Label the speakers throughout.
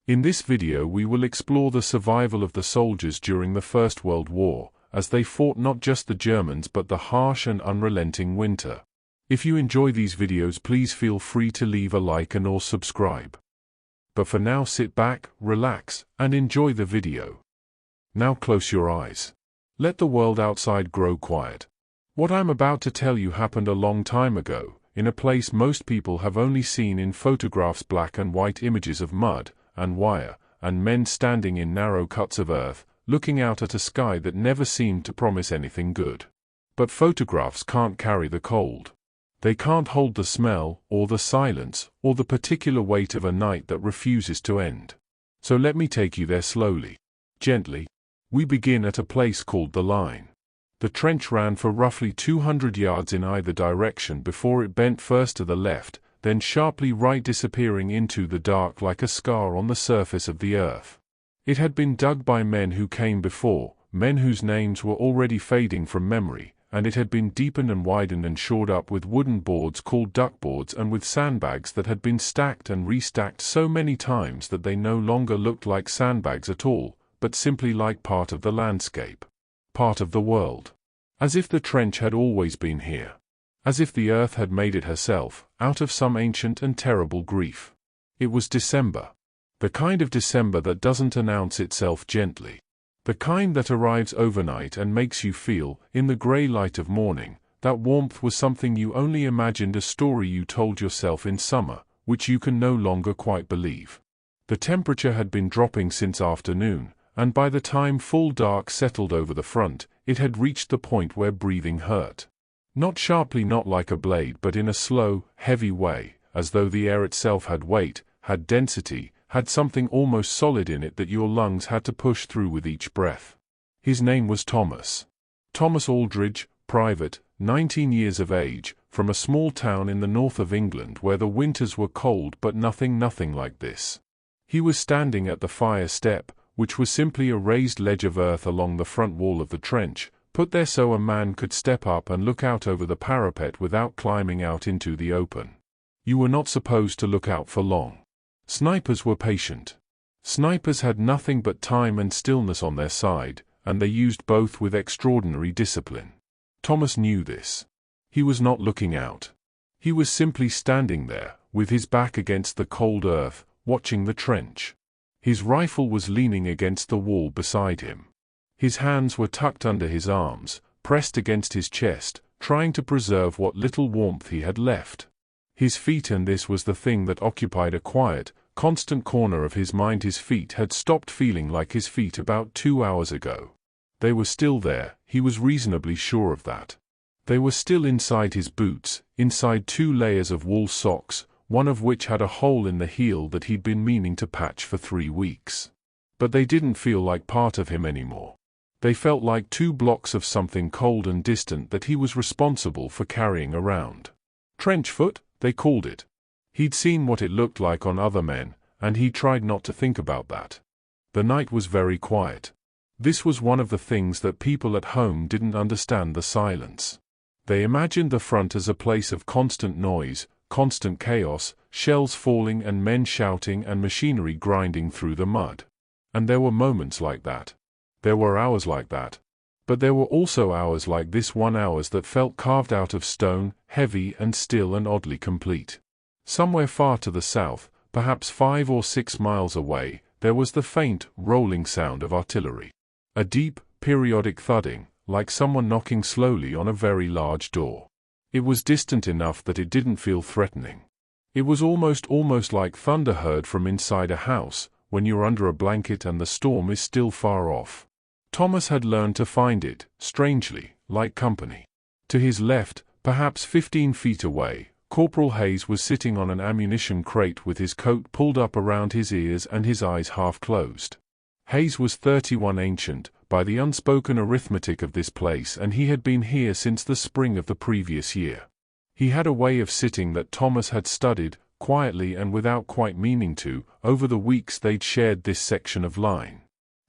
Speaker 1: In this video we will explore the survival of the soldiers during the First World War, as they fought not just the Germans but the harsh and unrelenting winter. If you enjoy these videos, please feel free to leave a like and or subscribe. But for now, sit back, relax, and enjoy the video. Now close your eyes. Let the world outside grow quiet. What I'm about to tell you happened a long time ago, in a place most people have only seen in photographs, black and white images of mud and wire, and men standing in narrow cuts of earth, looking out at a sky that never seemed to promise anything good. But photographs can't carry the cold. They can't hold the smell, or the silence, or the particular weight of a night that refuses to end. So let me take you there slowly, gently. We begin at a place called the Line. The trench ran for roughly 200 yards in either direction before it bent first to the left, then sharply right, disappearing into the dark like a scar on the surface of the earth. It had been dug by men who came before, men whose names were already fading from memory, and it had been deepened and widened and shored up with wooden boards called duckboards and with sandbags that had been stacked and restacked so many times that they no longer looked like sandbags at all, but simply like part of the landscape, part of the world. As if the trench had always been here. As if the earth had made it herself, out of some ancient and terrible grief. It was December. The kind of December that doesn't announce itself gently. The kind that arrives overnight and makes you feel, in the grey light of morning, that warmth was something you only imagined, a story you told yourself in summer, which you can no longer quite believe. The temperature had been dropping since afternoon, and by the time full dark settled over the front, it had reached the point where breathing hurt. Not sharply, not like a blade, but in a slow, heavy way, as though the air itself had weight, had density, had something almost solid in it that your lungs had to push through with each breath. His name was Thomas. Thomas Aldridge, private, 19 years of age, from a small town in the north of England where the winters were cold but nothing like this. He was standing at the fire step, which was simply a raised ledge of earth along the front wall of the trench, put there so a man could step up and look out over the parapet without climbing out into the open. You were not supposed to look out for long. Snipers were patient. Snipers had nothing but time and stillness on their side, and they used both with extraordinary discipline. Thomas knew this. He was not looking out. He was simply standing there, with his back against the cold earth, watching the trench. His rifle was leaning against the wall beside him. His hands were tucked under his arms, pressed against his chest, trying to preserve what little warmth he had left. His feet, and this was the thing that occupied a quiet, constant corner of his mind, his feet had stopped feeling like his feet about 2 hours ago. They were still there, he was reasonably sure of that. They were still inside his boots, inside 2 layers of wool socks, one of which had a hole in the heel that he'd been meaning to patch for 3 weeks. But they didn't feel like part of him anymore. They felt like 2 blocks of something cold and distant that he was responsible for carrying around. Trench foot, they called it. He'd seen what it looked like on other men, and he tried not to think about that. The night was very quiet. This was one of the things that people at home didn't understand: the silence. They imagined the front as a place of constant noise, constant chaos, shells falling and men shouting and machinery grinding through the mud. And there were moments like that. There were hours like that. But there were also hours like this one, hours that felt carved out of stone, heavy and still and oddly complete. Somewhere far to the south, perhaps 5 or 6 miles away, there was the faint, rolling sound of artillery. A deep, periodic thudding, like someone knocking slowly on a very large door. It was distant enough that it didn't feel threatening. It was almost like thunder heard from inside a house, when you're under a blanket and the storm is still far off. Thomas had learned to find it, strangely, like company. To his left, perhaps 15 feet away, Corporal Hayes was sitting on an ammunition crate with his coat pulled up around his ears and his eyes half closed. Hayes was 31, ancient, by the unspoken arithmetic of this place, and he had been here since the spring of the previous year. He had a way of sitting that Thomas had studied, quietly and without quite meaning to, over the weeks they'd shared this section of line.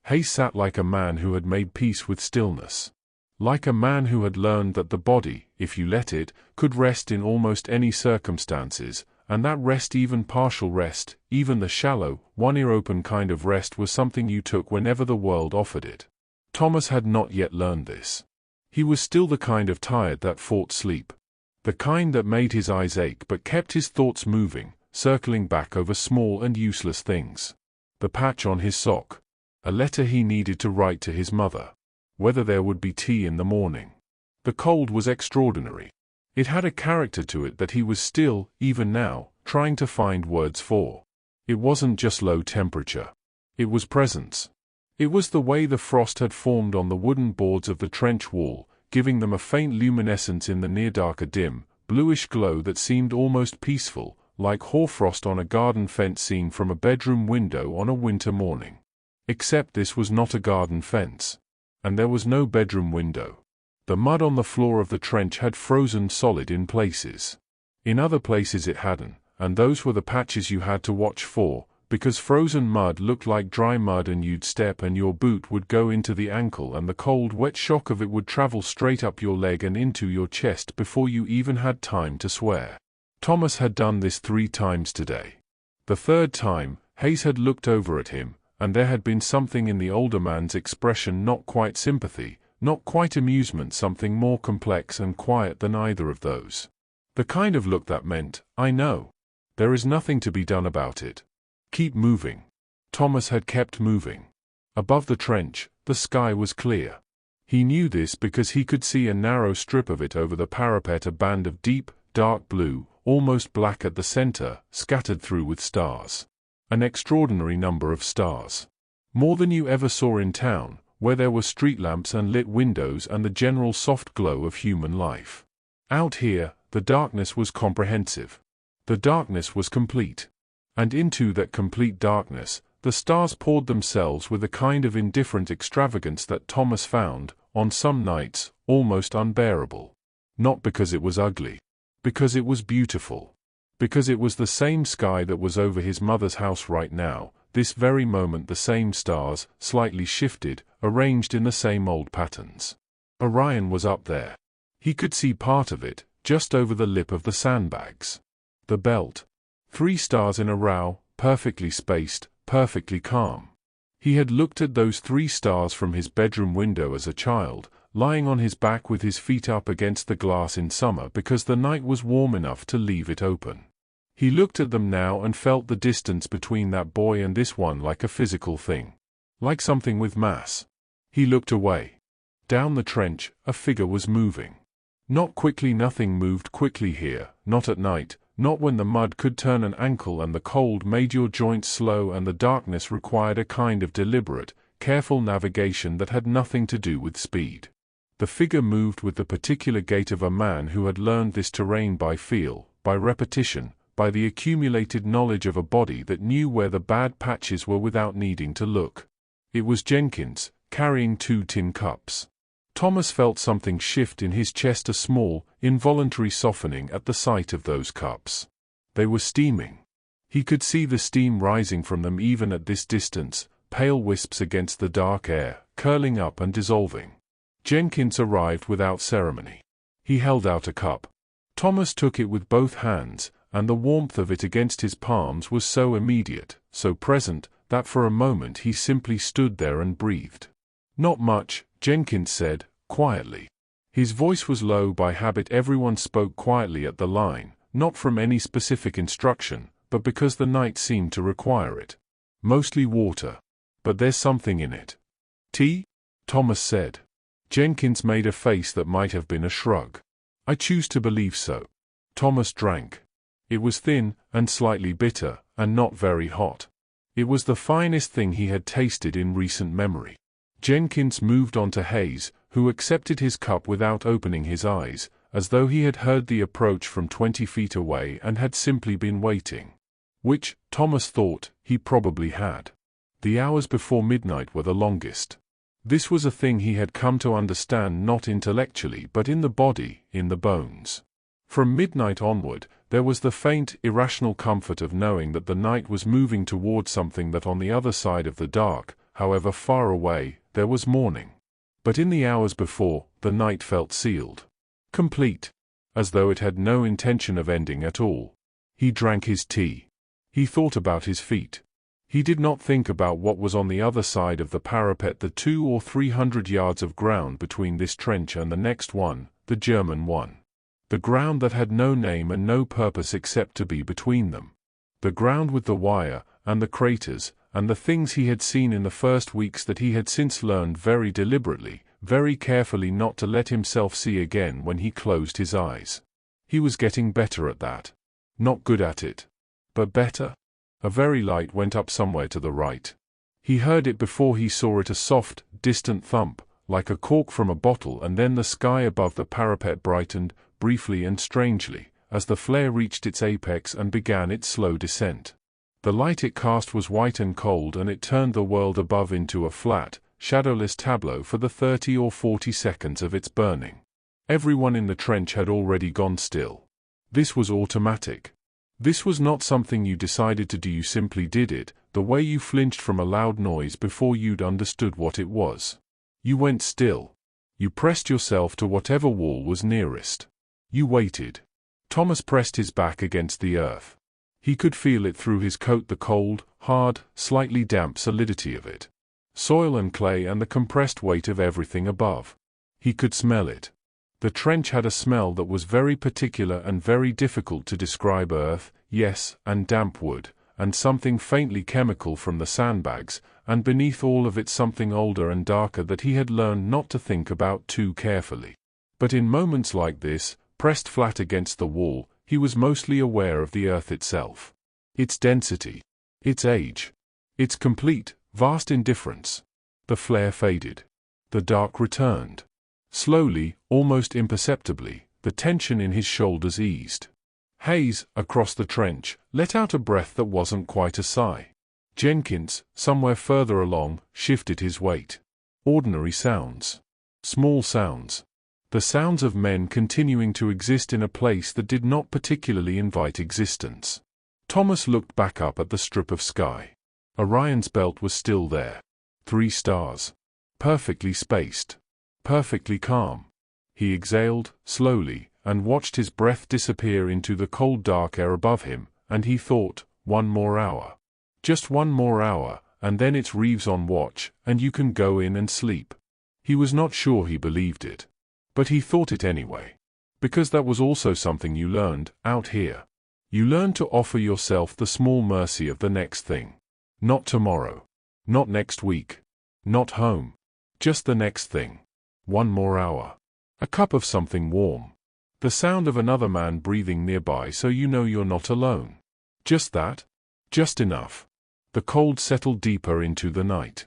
Speaker 1: Hayes sat like a man who had made peace with stillness. Like a man who had learned that the body, if you let it, could rest in almost any circumstances, and that rest, even partial rest, even the shallow, one-ear-open kind of rest, was something you took whenever the world offered it. Thomas had not yet learned this. He was still the kind of tired that fought sleep. The kind that made his eyes ache but kept his thoughts moving, circling back over small and useless things. The patch on his sock. A letter he needed to write to his mother. Whether there would be tea in the morning. The cold was extraordinary. It had a character to it that he was still, even now, trying to find words for. It wasn't just low temperature. It was presence. It was the way the frost had formed on the wooden boards of the trench wall, giving them a faint luminescence in the near-dark, a dim, bluish glow that seemed almost peaceful, like hoarfrost on a garden fence seen from a bedroom window on a winter morning. Except this was not a garden fence. And there was no bedroom window. The mud on the floor of the trench had frozen solid in places. In other places it hadn't, and those were the patches you had to watch for, because frozen mud looked like dry mud and you'd step and your boot would go into the ankle and the cold wet shock of it would travel straight up your leg and into your chest before you even had time to swear. Thomas had done this 3 times today. The third time, Hayes had looked over at him, and there had been something in the older man's expression, not quite sympathy, not quite amusement, something more complex and quiet than either of those. The kind of look that meant, I know. There is nothing to be done about it. Keep moving. Thomas had kept moving. Above the trench, the sky was clear. He knew this because he could see a narrow strip of it over the parapet, a band of deep, dark blue, almost black at the center, scattered through with stars. An extraordinary number of stars. More than you ever saw in town, where there were street lamps and lit windows and the general soft glow of human life. Out here, the darkness was comprehensive. The darkness was complete. And into that complete darkness, the stars poured themselves with a kind of indifferent extravagance that Thomas found, on some nights, almost unbearable. Not because it was ugly. Because it was beautiful. Because it was the same sky that was over his mother's house right now, this very moment, the same stars, slightly shifted, arranged in the same old patterns. Orion was up there. He could see part of it, just over the lip of the sandbags. The belt. 3 stars in a row, perfectly spaced, perfectly calm. He had looked at those 3 stars from his bedroom window as a child, lying on his back with his feet up against the glass in summer because the night was warm enough to leave it open. He looked at them now and felt the distance between that boy and this one like a physical thing. Like something with mass. He looked away. Down the trench, a figure was moving. Not quickly, nothing moved quickly here, not at night, not when the mud could turn an ankle and the cold made your joints slow and the darkness required a kind of deliberate, careful navigation that had nothing to do with speed. The figure moved with the particular gait of a man who had learned this terrain by feel, by repetition, by the accumulated knowledge of a body that knew where the bad patches were without needing to look. It was Jenkins, carrying 2 tin cups. Thomas felt something shift in his chest, a small, involuntary softening at the sight of those cups. They were steaming. He could see the steam rising from them even at this distance, pale wisps against the dark air, curling up and dissolving. Jenkins arrived without ceremony. He held out a cup. Thomas took it with both hands, and the warmth of it against his palms was so immediate, so present, that for a moment he simply stood there and breathed. "Not much," Jenkins said, quietly. His voice was low by habit. Everyone spoke quietly at the line, not from any specific instruction, but because the night seemed to require it. "Mostly water. But there's something in it." "Tea?" Thomas said. Jenkins made a face that might have been a shrug. "I choose to believe so." Thomas drank. It was thin, and slightly bitter, and not very hot. It was the finest thing he had tasted in recent memory. Jenkins moved on to Hayes, who accepted his cup without opening his eyes, as though he had heard the approach from 20 feet away and had simply been waiting. Which, Thomas thought, he probably had. The hours before midnight were the longest. This was a thing he had come to understand not intellectually but in the body, in the bones. From midnight onward, there was the faint, irrational comfort of knowing that the night was moving toward something, that on the other side of the dark, however far away, there was morning. But in the hours before, the night felt sealed. Complete. As though it had no intention of ending at all. He drank his tea. He thought about his feet. He did not think about what was on the other side of the parapet, the 200 or 300 yards of ground between this trench and the next one, the German one. The ground that had no name and no purpose except to be between them. The ground with the wire, and the craters, and the things he had seen in the first weeks that he had since learned very deliberately, very carefully not to let himself see again when he closed his eyes. He was getting better at that. Not good at it, but better. A very light went up somewhere to the right. He heard it before he saw it, a soft, distant thump, like a cork from a bottle, and then the sky above the parapet brightened, briefly and strangely, as the flare reached its apex and began its slow descent. The light it cast was white and cold, and it turned the world above into a flat, shadowless tableau for the 30 or 40 seconds of its burning. Everyone in the trench had already gone still. This was automatic. This was not something you decided to do, you simply did it, the way you flinched from a loud noise before you'd understood what it was. You went still. You pressed yourself to whatever wall was nearest. You waited. Thomas pressed his back against the earth. He could feel it through his coat, the cold, hard, slightly damp solidity of it. Soil and clay and the compressed weight of everything above. He could smell it. The trench had a smell that was very particular and very difficult to describe. Earth, yes, and damp wood, and something faintly chemical from the sandbags, and beneath all of it something older and darker that he had learned not to think about too carefully. But in moments like this, pressed flat against the wall, he was mostly aware of the earth itself. Its density. Its age. Its complete, vast indifference. The flare faded. The dark returned. Slowly, almost imperceptibly, the tension in his shoulders eased. Hayes, across the trench, let out a breath that wasn't quite a sigh. Jenkins, somewhere further along, shifted his weight. Ordinary sounds. Small sounds. The sounds of men continuing to exist in a place that did not particularly invite existence. Thomas looked back up at the strip of sky. Orion's belt was still there. 3 stars. Perfectly spaced. Perfectly calm. He exhaled, slowly, and watched his breath disappear into the cold dark air above him, and he thought, 1 more hour. Just 1 more hour, and then it's Reeves on watch, and you can go in and sleep. He was not sure he believed it. But he thought it anyway. Because that was also something you learned, out here. You learned to offer yourself the small mercy of the next thing. Not tomorrow. Not next week. Not home. Just the next thing. 1 more hour. A cup of something warm. The sound of another man breathing nearby so you know you're not alone. Just that. Just enough. The cold settled deeper into the night.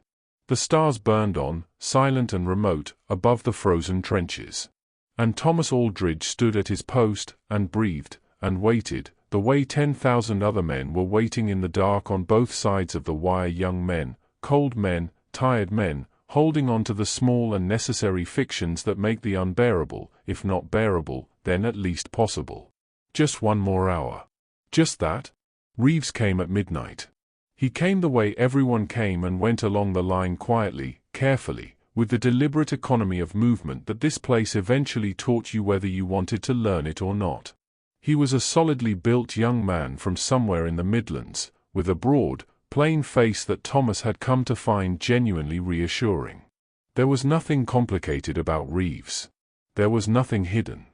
Speaker 1: The stars burned on, silent and remote, above the frozen trenches. And Thomas Aldridge stood at his post, and breathed, and waited, the way 10,000 other men were waiting in the dark on both sides of the wire. Young men, cold men, tired men, holding on to the small and necessary fictions that make the unbearable, if not bearable, then at least possible. Just 1 more hour. Just that. Reeves came at midnight. He came the way everyone came and went along the line quietly, carefully, with the deliberate economy of movement that this place eventually taught you whether you wanted to learn it or not. He was a solidly built young man from somewhere in the Midlands, with a broad, plain face that Thomas had come to find genuinely reassuring. There was nothing complicated about Reeves. There was nothing hidden.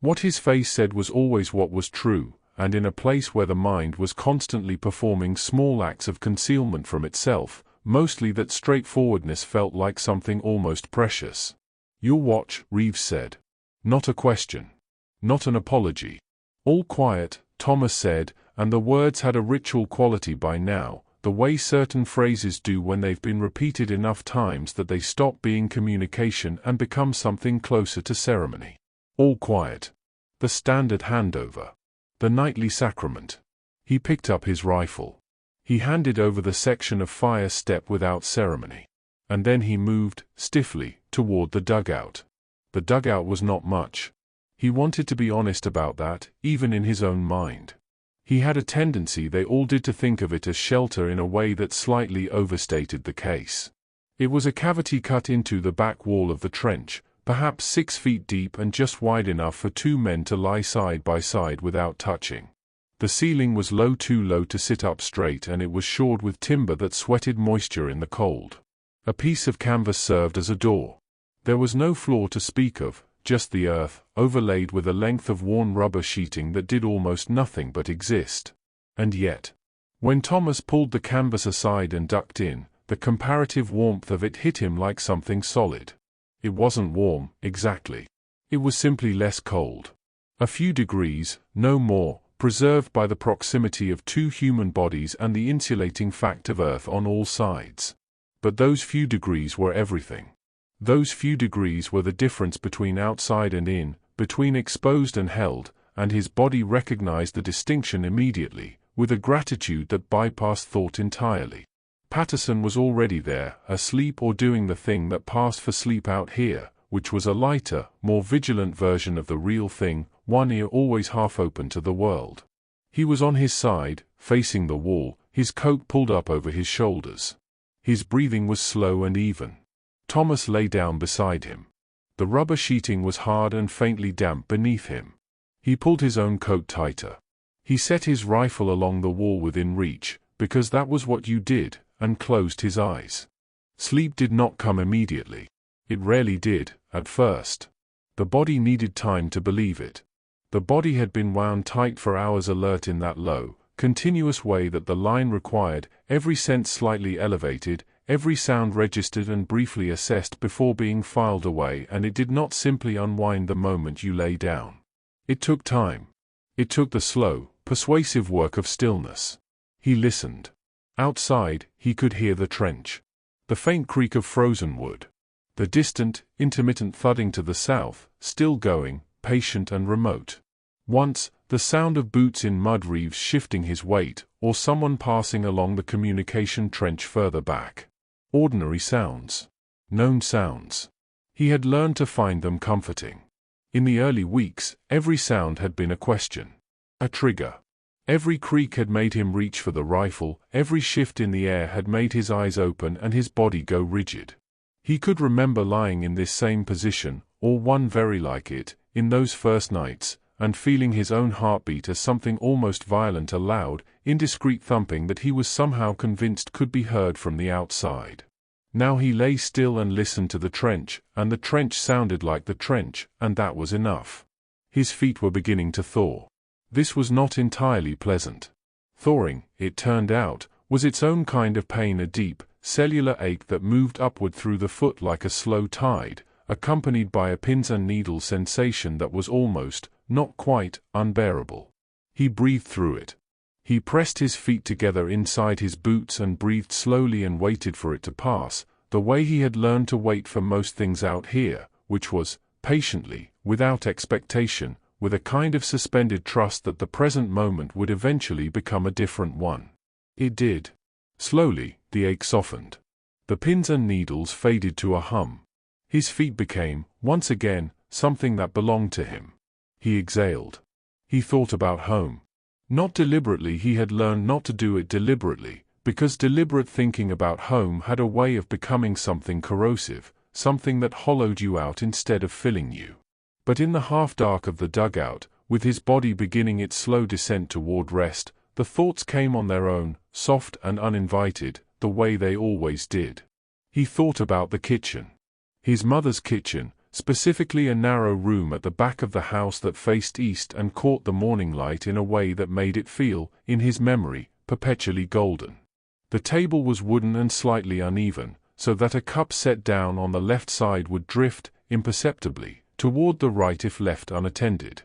Speaker 1: What his face said was always what was true, and in a place where the mind was constantly performing small acts of concealment from itself, mostly that straightforwardness felt like something almost precious. "Your watch," Reeves said. Not a question. Not an apology. "All quiet," Thomas said, and the words had a ritual quality by now, the way certain phrases do when they've been repeated enough times that they stop being communication and become something closer to ceremony. All quiet. The standard handover. The nightly sacrament. He picked up his rifle. He handed over the section of fire step without ceremony. And then he moved, stiffly, toward the dugout. The dugout was not much. He wanted to be honest about that, even in his own mind. He had a tendency, they all did, to think of it as shelter in a way that slightly overstated the case. It was a cavity cut into the back wall of the trench, perhaps 6 feet deep and just wide enough for 2 men to lie side by side without touching. The ceiling was low, too low to sit up straight, and it was shored with timber that sweated moisture in the cold. A piece of canvas served as a door. There was no floor to speak of, just the earth, overlaid with a length of worn rubber sheeting that did almost nothing but exist. And yet, when Thomas pulled the canvas aside and ducked in, the comparative warmth of it hit him like something solid. It wasn't warm, exactly. It was simply less cold. A few degrees, no more, preserved by the proximity of two human bodies and the insulating fact of earth on all sides. But those few degrees were everything. Those few degrees were the difference between outside and in, between exposed and held, and his body recognized the distinction immediately, with a gratitude that bypassed thought entirely. Patterson was already there, asleep or doing the thing that passed for sleep out here, which was a lighter, more vigilant version of the real thing, one ear always half open to the world. He was on his side, facing the wall, his coat pulled up over his shoulders. His breathing was slow and even. Thomas lay down beside him. The rubber sheeting was hard and faintly damp beneath him. He pulled his own coat tighter. He set his rifle along the wall within reach, because that was what you did, and closed his eyes. Sleep did not come immediately. It rarely did, at first. The body needed time to believe it. The body had been wound tight for hours, alert in that low, continuous way that the line required, every sense slightly elevated, every sound registered and briefly assessed before being filed away, and it did not simply unwind the moment you lay down. It took time. It took the slow, persuasive work of stillness. He listened. Outside, he could hear the trench. The faint creak of frozen wood. The distant, intermittent thudding to the south, still going, patient and remote. Once, the sound of boots in mud reeves shifting his weight, or someone passing along the communication trench further back. Ordinary sounds. Known sounds. He had learned to find them comforting. In the early weeks, every sound had been a question. A trigger. Every creak had made him reach for the rifle, every shift in the air had made his eyes open and his body go rigid. He could remember lying in this same position, or one very like it, in those first nights, and feeling his own heartbeat as something almost violent, a loud, indiscreet thumping that he was somehow convinced could be heard from the outside. Now he lay still and listened to the trench, and the trench sounded like the trench, and that was enough. His feet were beginning to thaw. This was not entirely pleasant. Thawing, it turned out, was its own kind of pain, a deep, cellular ache that moved upward through the foot like a slow tide, accompanied by a pins and needles sensation that was almost, not quite, unbearable. He breathed through it. He pressed his feet together inside his boots and breathed slowly and waited for it to pass, the way he had learned to wait for most things out here, which was, patiently, without expectation, with a kind of suspended trust that the present moment would eventually become a different one. It did. Slowly, the ache softened. The pins and needles faded to a hum. His feet became, once again, something that belonged to him. He exhaled. He thought about home. Not deliberately, he had learned not to do it deliberately, because deliberate thinking about home had a way of becoming something corrosive, something that hollowed you out instead of filling you. But in the half-dark of the dugout, with his body beginning its slow descent toward rest, the thoughts came on their own, soft and uninvited, the way they always did. He thought about the kitchen. His mother's kitchen, specifically a narrow room at the back of the house that faced east and caught the morning light in a way that made it feel, in his memory, perpetually golden. The table was wooden and slightly uneven, so that a cup set down on the left side would drift, imperceptibly, toward the right if left unattended.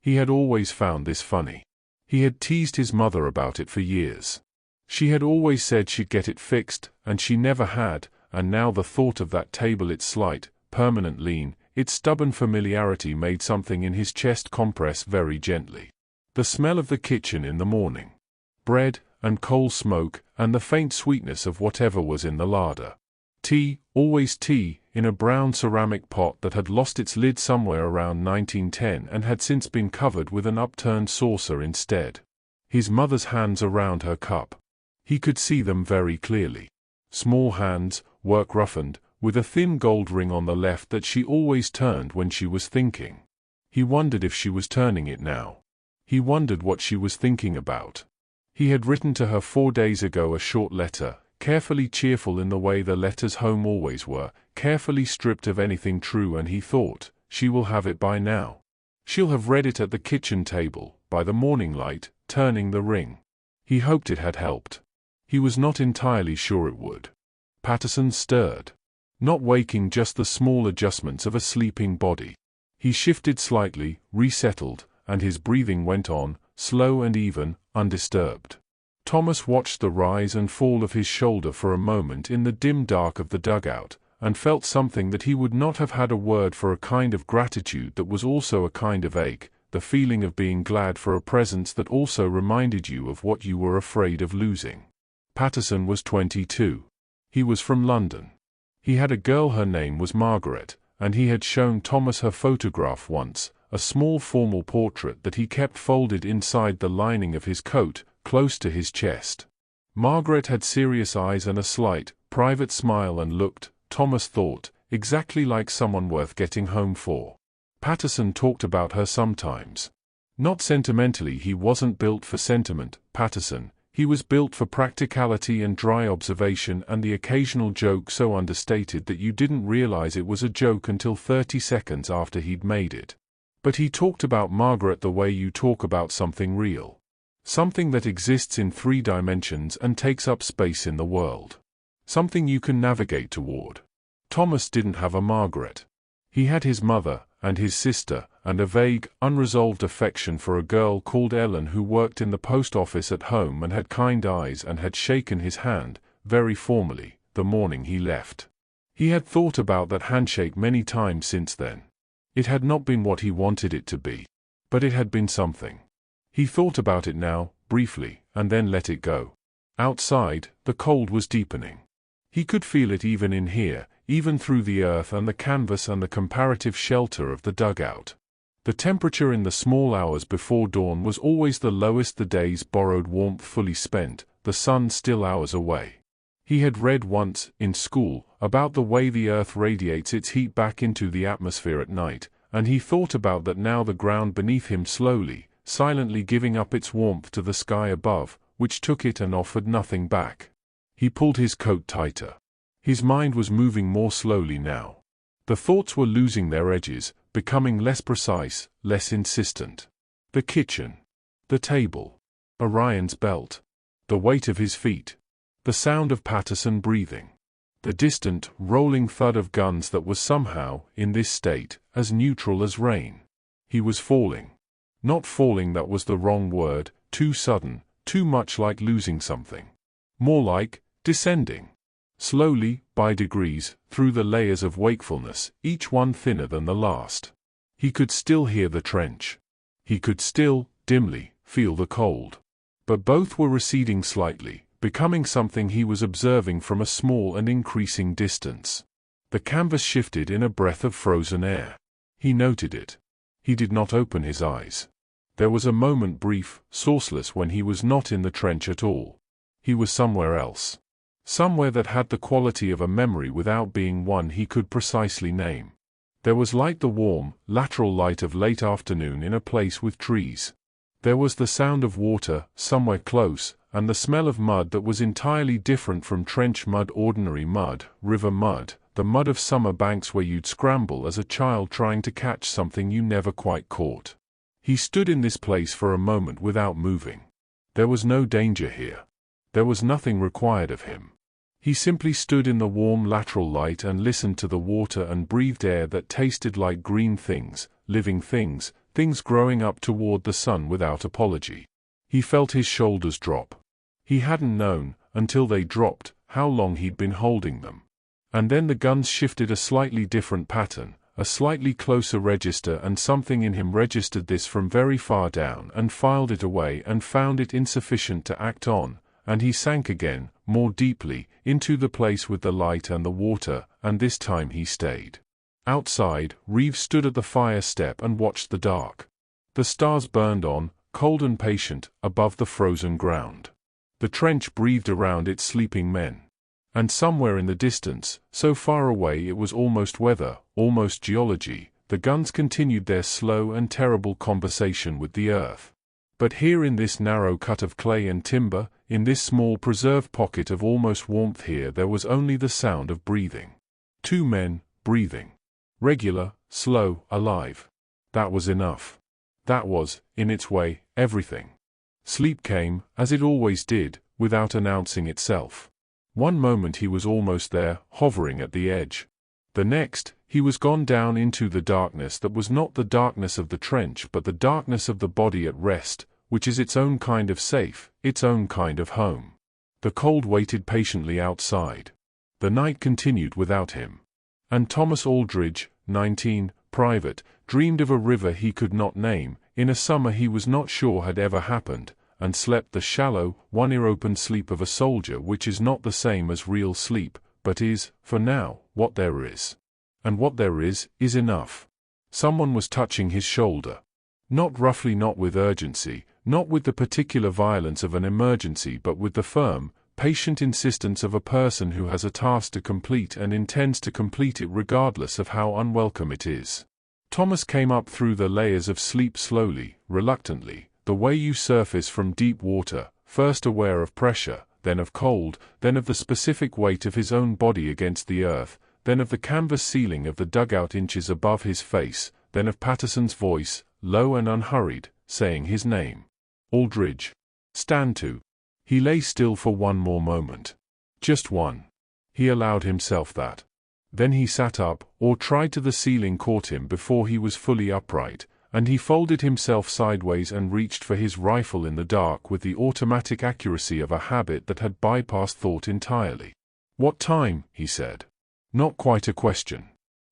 Speaker 1: He had always found this funny. He had teased his mother about it for years. She had always said she'd get it fixed, and she never had, and now the thought of that table, its slight, permanent lean, its stubborn familiarity made something in his chest compress very gently. The smell of the kitchen in the morning. Bread, and coal smoke, and the faint sweetness of whatever was in the larder. Tea, always tea, in a brown ceramic pot that had lost its lid somewhere around 1910 and had since been covered with an upturned saucer instead. His mother's hands around her cup. He could see them very clearly. Small hands, work-roughened, with a thin gold ring on the left that she always turned when she was thinking. He wondered if she was turning it now. He wondered what she was thinking about. He had written to her 4 days ago a short letter, carefully cheerful in the way the letters home always were, carefully stripped of anything true, and he thought, she will have it by now. She'll have read it at the kitchen table, by the morning light, turning the ring. He hoped it had helped. He was not entirely sure it would. Patterson stirred. Not waking, just the small adjustments of a sleeping body. He shifted slightly, resettled, and his breathing went on, slow and even, undisturbed. Thomas watched the rise and fall of his shoulder for a moment in the dim dark of the dugout, and felt something that he would not have had a word for, a kind of gratitude that was also a kind of ache, the feeling of being glad for a presence that also reminded you of what you were afraid of losing. Patterson was 22. He was from London. He had a girl, her name was Margaret, and he had shown Thomas her photograph once, a small formal portrait that he kept folded inside the lining of his coat, close to his chest. Margaret had serious eyes and a slight, private smile and looked, Thomas thought, exactly like someone worth getting home for. Patterson talked about her sometimes. Not sentimentally, he wasn't built for sentiment, Patterson. He was built for practicality and dry observation and the occasional joke so understated that you didn't realize it was a joke until 30 seconds after he'd made it. But he talked about Margaret the way you talk about something real. Something that exists in 3 dimensions and takes up space in the world. Something you can navigate toward. Thomas didn't have a Margaret. He had his mother, and his sister, and a vague, unresolved affection for a girl called Ellen who worked in the post office at home and had kind eyes and had shaken his hand, very formally, the morning he left. He had thought about that handshake many times since then. It had not been what he wanted it to be. But it had been something. He thought about it now, briefly, and then let it go. Outside, the cold was deepening. He could feel it even in here, even through the earth and the canvas and the comparative shelter of the dugout. The temperature in the small hours before dawn was always the lowest, the day's borrowed warmth fully spent, the sun still hours away. He had read once, in school, about the way the earth radiates its heat back into the atmosphere at night, and he thought about that now, the ground beneath him slowly, silently giving up its warmth to the sky above, which took it and offered nothing back. He pulled his coat tighter. His mind was moving more slowly now. The thoughts were losing their edges, becoming less precise, less insistent. The kitchen. The table. Orion's belt. The weight of his feet. The sound of Patterson breathing. The distant, rolling thud of guns that was somehow, in this state, as neutral as rain. He was falling. Not falling, that was the wrong word, too sudden, too much like losing something. More like, descending. Slowly, by degrees, through the layers of wakefulness, each one thinner than the last. He could still hear the trench. He could still, dimly, feel the cold. But both were receding slightly, becoming something he was observing from a small and increasing distance. The canvas shifted in a breath of frozen air. He noted it. He did not open his eyes. There was a moment, brief, sourceless, when he was not in the trench at all. He was somewhere else. Somewhere that had the quality of a memory without being one he could precisely name. There was light, the warm, lateral light of late afternoon in a place with trees. There was the sound of water, somewhere close, and the smell of mud that was entirely different from trench mud, ordinary mud, river mud, the mud of summer banks where you'd scramble as a child trying to catch something you never quite caught. He stood in this place for a moment without moving. There was no danger here. There was nothing required of him. He simply stood in the warm lateral light and listened to the water and breathed air that tasted like green things, living things, things growing up toward the sun without apology. He felt his shoulders drop. He hadn't known, until they dropped, how long he'd been holding them. And then the guns shifted a slightly different pattern, a slightly closer register, and something in him registered this from very far down and filed it away and found it insufficient to act on, and he sank again, more deeply, into the place with the light and the water, and this time he stayed. Outside, Reeves stood at the fire step and watched the dark. The stars burned on, cold and patient, above the frozen ground. The trench breathed around its sleeping men. And somewhere in the distance, so far away it was almost weather, almost geology, the guns continued their slow and terrible conversation with the earth. But here in this narrow cut of clay and timber, in this small preserved pocket of almost warmth here there was only the sound of breathing. Two men, breathing. Regular, slow, alive. That was enough. That was, in its way, everything. Sleep came, as it always did, without announcing itself. One moment he was almost there, hovering at the edge. The next, he was gone down into the darkness that was not the darkness of the trench but the darkness of the body at rest, which is its own kind of safe, its own kind of home. The cold waited patiently outside. The night continued without him. And Thomas Aldridge, 19, private, dreamed of a river he could not name, in a summer he was not sure had ever happened, and slept the shallow, one-ear-open sleep of a soldier, which is not the same as real sleep, but is, for now, what there is. And what there is enough. Someone was touching his shoulder. Not roughly, not with urgency, not with the particular violence of an emergency, but with the firm, patient insistence of a person who has a task to complete and intends to complete it regardless of how unwelcome it is. Thomas came up through the layers of sleep slowly, reluctantly, the way you surface from deep water, first aware of pressure, then of cold, then of the specific weight of his own body against the earth, then of the canvas ceiling of the dugout inches above his face, then of Patterson's voice, low and unhurried, saying his name. Aldridge. Stand to. He lay still for one more moment. Just one. He allowed himself that. Then he sat up, or tried to. The ceiling caught him before he was fully upright, and he folded himself sideways and reached for his rifle in the dark with the automatic accuracy of a habit that had bypassed thought entirely. "What time?" he said. Not quite a question.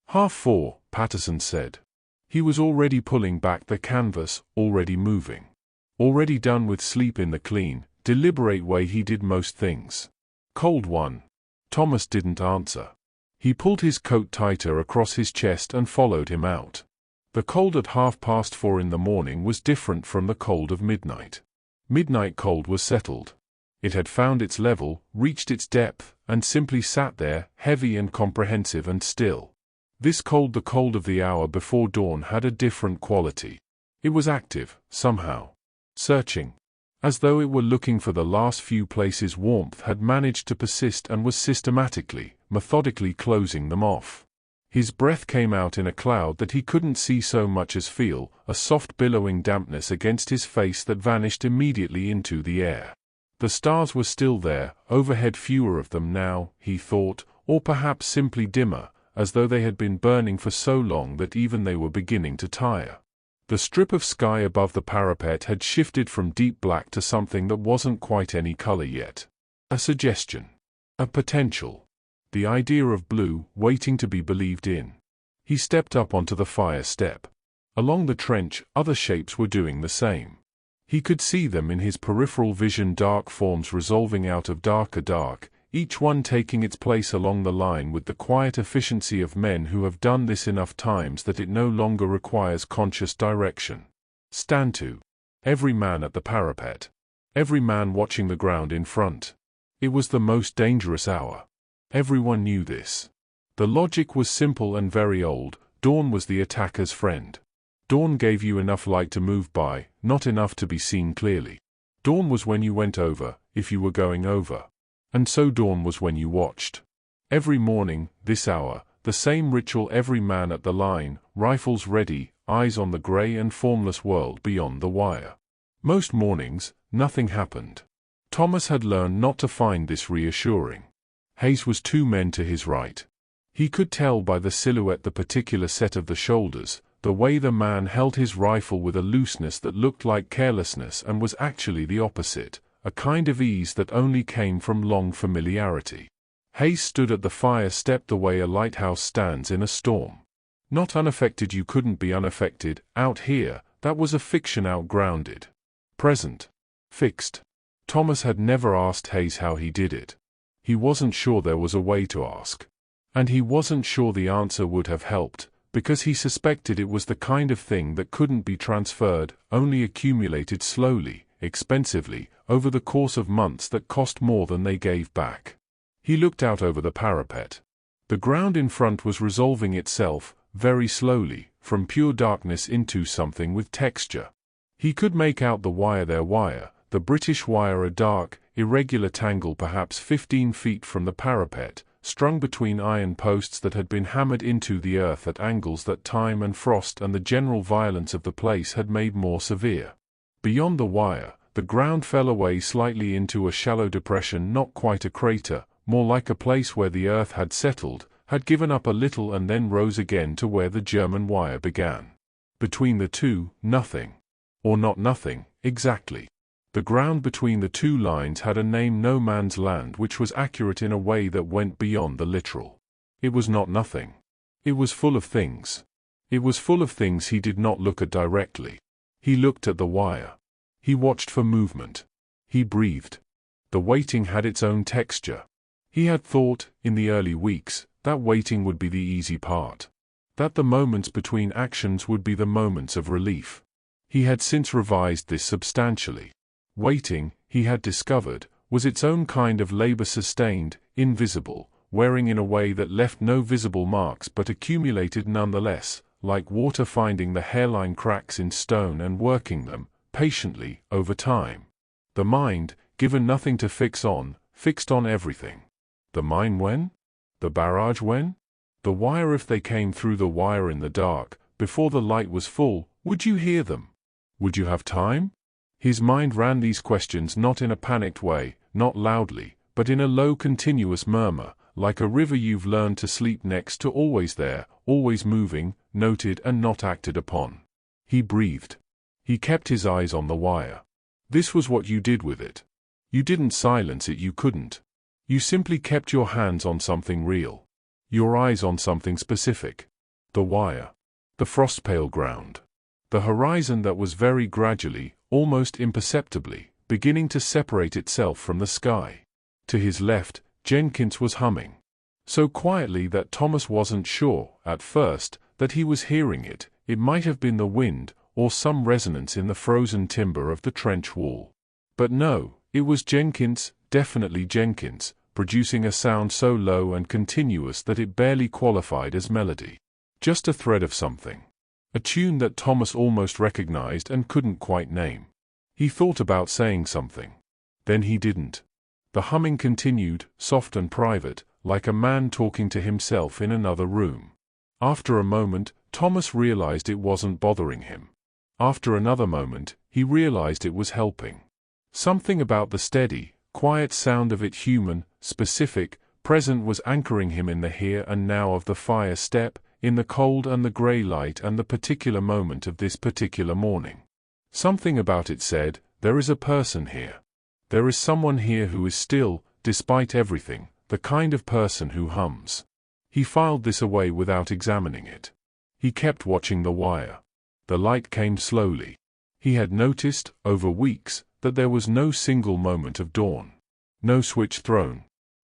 Speaker 1: "4:30, Patterson said. He was already pulling back the canvas, already moving. Already done with sleep in the clean, deliberate way he did most things. "Cold one." Thomas didn't answer. He pulled his coat tighter across his chest and followed him out. The cold at 4:30 in the morning was different from the cold of midnight. Midnight cold was settled. It had found its level, reached its depth, and simply sat there, heavy and comprehensive and still. This cold, the cold of the hour before dawn, had a different quality. It was active, somehow. Searching. As though it were looking for the last few places warmth had managed to persist and was systematically, methodically closing them off. His breath came out in a cloud that he couldn't see so much as feel, a soft billowing dampness against his face that vanished immediately into the air. The stars were still there, overhead fewer of them now, he thought, or perhaps simply dimmer, as though they had been burning for so long that even they were beginning to tire. The strip of sky above the parapet had shifted from deep black to something that wasn't quite any color yet. A suggestion. A potential. The idea of blue, waiting to be believed in. He stepped up onto the fire step. Along the trench, other shapes were doing the same. He could see them in his peripheral vision, dark forms resolving out of darker dark, each one taking its place along the line with the quiet efficiency of men who have done this enough times that it no longer requires conscious direction. Stand to. Every man at the parapet. Every man watching the ground in front. It was the most dangerous hour. Everyone knew this. The logic was simple and very old. Dawn was the attacker's friend. Dawn gave you enough light to move by, not enough to be seen clearly. Dawn was when you went over, if you were going over. And so dawn was when you watched. Every morning, this hour, the same ritual, every man at the line, rifles ready, eyes on the gray and formless world beyond the wire. Most mornings, nothing happened. Thomas had learned not to find this reassuring. Hayes was two men to his right. He could tell by the silhouette, the particular set of the shoulders, the way the man held his rifle with a looseness that looked like carelessness and was actually the opposite, a kind of ease that only came from long familiarity. Hayes stood at the fire step the way a lighthouse stands in a storm. Not unaffected. You couldn't be unaffected, out here, that was a fiction, outgrounded. Present. Fixed. Thomas had never asked Hayes how he did it. He wasn't sure there was a way to ask. And he wasn't sure the answer would have helped, because he suspected it was the kind of thing that couldn't be transferred, only accumulated slowly, expensively, over the course of months that cost more than they gave back. He looked out over the parapet. The ground in front was resolving itself, very slowly, from pure darkness into something with texture. He could make out the wire, their wire, the British wire, a dark, irregular tangle perhaps 15 feet from the parapet, strung between iron posts that had been hammered into the earth at angles that time and frost and the general violence of the place had made more severe. Beyond the wire, the ground fell away slightly into a shallow depression, not quite a crater, more like a place where the earth had settled, had given up a little and then rose again to where the German wire began. Between the two, nothing. Or not nothing, exactly. The ground between the two lines had a name, no man's land, which was accurate in a way that went beyond the literal. It was not nothing. It was full of things. It was full of things he did not look at directly. He looked at the wire. He watched for movement. He breathed. The waiting had its own texture. He had thought, in the early weeks, that waiting would be the easy part. That the moments between actions would be the moments of relief. He had since revised this substantially. Waiting, he had discovered, was its own kind of labor, sustained, invisible, wearing in a way that left no visible marks but accumulated nonetheless, like water finding the hairline cracks in stone and working them, patiently, over time. The mind, given nothing to fix on, fixed on everything. The mine when? The barrage when? The wire, if they came through the wire in the dark, before the light was full, would you hear them? Would you have time? His mind ran these questions not in a panicked way, not loudly, but in a low continuous murmur, like a river you've learned to sleep next to, always there, always moving, noted and not acted upon. He breathed. He kept his eyes on the wire. This was what you did with it. You didn't silence it, you couldn't. You simply kept your hands on something real. Your eyes on something specific. The wire. The frost-pale ground. The horizon that was very gradually, almost imperceptibly, beginning to separate itself from the sky. To his left, Jenkins was humming. So quietly that Thomas wasn't sure, at first, that he was hearing it. It might have been the wind, or some resonance in the frozen timber of the trench wall. But no, it was Jenkins, definitely Jenkins, producing a sound so low and continuous that it barely qualified as melody. Just a thread of something. A tune that Thomas almost recognized and couldn't quite name. He thought about saying something. Then he didn't. The humming continued, soft and private, like a man talking to himself in another room. After a moment, Thomas realized it wasn't bothering him. After another moment, he realized it was helping. Something about the steady, quiet sound of it, human, specific, present, was anchoring him in the here and now of the fire step, in the cold and the grey light and the particular moment of this particular morning. Something about it said, there is a person here. There is someone here who is still, despite everything, the kind of person who hums. He filed this away without examining it. He kept watching the wire. The light came slowly. He had noticed, over weeks, that there was no single moment of dawn. No switch thrown.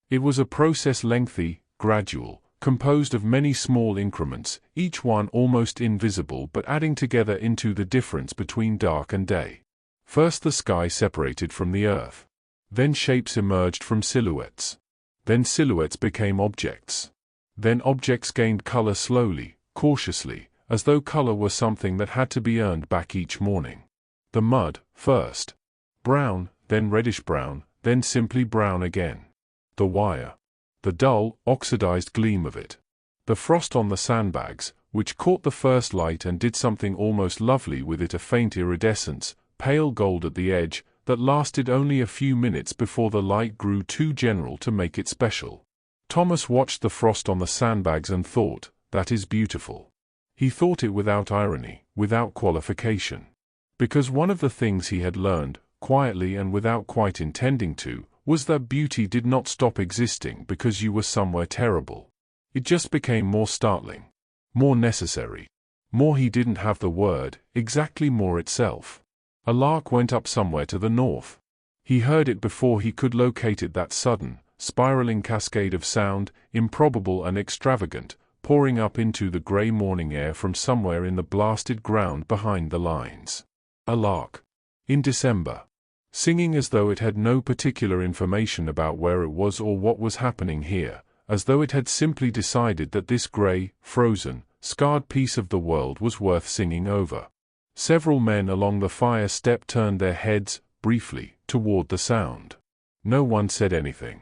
Speaker 1: It was a process, lengthy, gradual, composed of many small increments, each one almost invisible but adding together into the difference between dark and day. First the sky separated from the earth. Then shapes emerged from silhouettes. Then silhouettes became objects. Then objects gained color slowly, cautiously, as though color were something that had to be earned back each morning. The mud, first. Brown, then reddish-brown, then simply brown again. The wire. The dull, oxidized gleam of it. The frost on the sandbags, which caught the first light and did something almost lovely with it, a faint iridescence, pale gold at the edge, that lasted only a few minutes before the light grew too general to make it special. Thomas watched the frost on the sandbags and thought, that is beautiful. He thought it without irony, without qualification. Because one of the things he had learned, quietly and without quite intending to, was that beauty did not stop existing because you were somewhere terrible. It just became more startling. More necessary. More, he didn't have the word, exactly more itself. A lark went up somewhere to the north. He heard it before he could locate it, that sudden, spiraling cascade of sound, improbable and extravagant, pouring up into the grey morning air from somewhere in the blasted ground behind the lines. A lark. In December. Singing as though it had no particular information about where it was or what was happening here, as though it had simply decided that this grey, frozen, scarred piece of the world was worth singing over. Several men along the fire step turned their heads, briefly, toward the sound. No one said anything.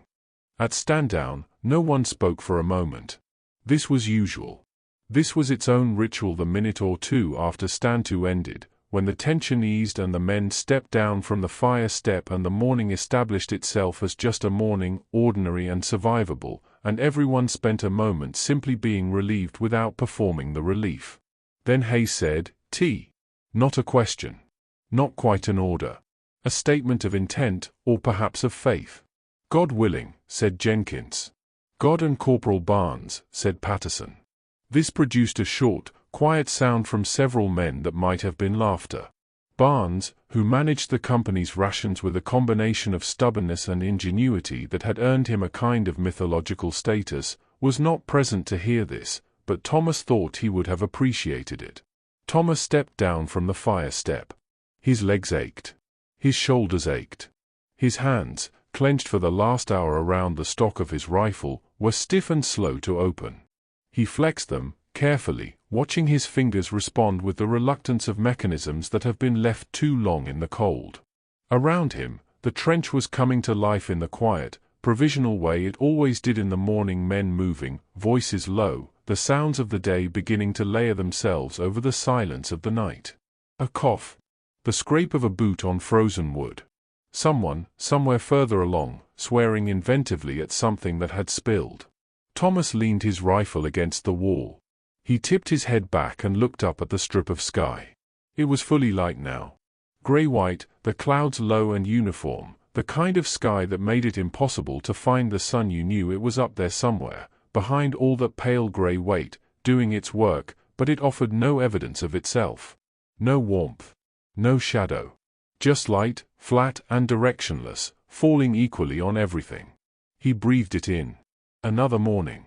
Speaker 1: At stand-down, no one spoke for a moment. This was usual. This was its own ritual the minute or two after stand-to ended, when the tension eased and the men stepped down from the fire step and the morning established itself as just a morning, ordinary and survivable, and everyone spent a moment simply being relieved without performing the relief. Then Hayes said, "Tea." Not a question. Not quite an order. A statement of intent, or perhaps of faith. "God willing," said Jenkins. "God and Corporal Barnes," said Patterson. This produced a short, quiet sound from several men that might have been laughter. Barnes, who managed the company's rations with a combination of stubbornness and ingenuity that had earned him a kind of mythological status, was not present to hear this, but Thomas thought he would have appreciated it. Thomas stepped down from the fire step. His legs ached. His shoulders ached. His hands, clenched for the last hour around the stock of his rifle, were stiff and slow to open. He flexed them, carefully, watching his fingers respond with the reluctance of mechanisms that have been left too long in the cold. Around him, the trench was coming to life in the quiet, provisional way it always did in the morning, men moving, voices low, the sounds of the day beginning to layer themselves over the silence of the night. A cough. The scrape of a boot on frozen wood. Someone, somewhere further along, swearing inventively at something that had spilled. Thomas leaned his rifle against the wall. He tipped his head back and looked up at the strip of sky. It was fully light now. Gray-white, the clouds low and uniform, the kind of sky that made it impossible to find the sun. You knew it was up there somewhere, behind all that pale gray weight, doing its work, but it offered no evidence of itself. No warmth. No shadow. Just light, flat and directionless, falling equally on everything. He breathed it in. Another morning.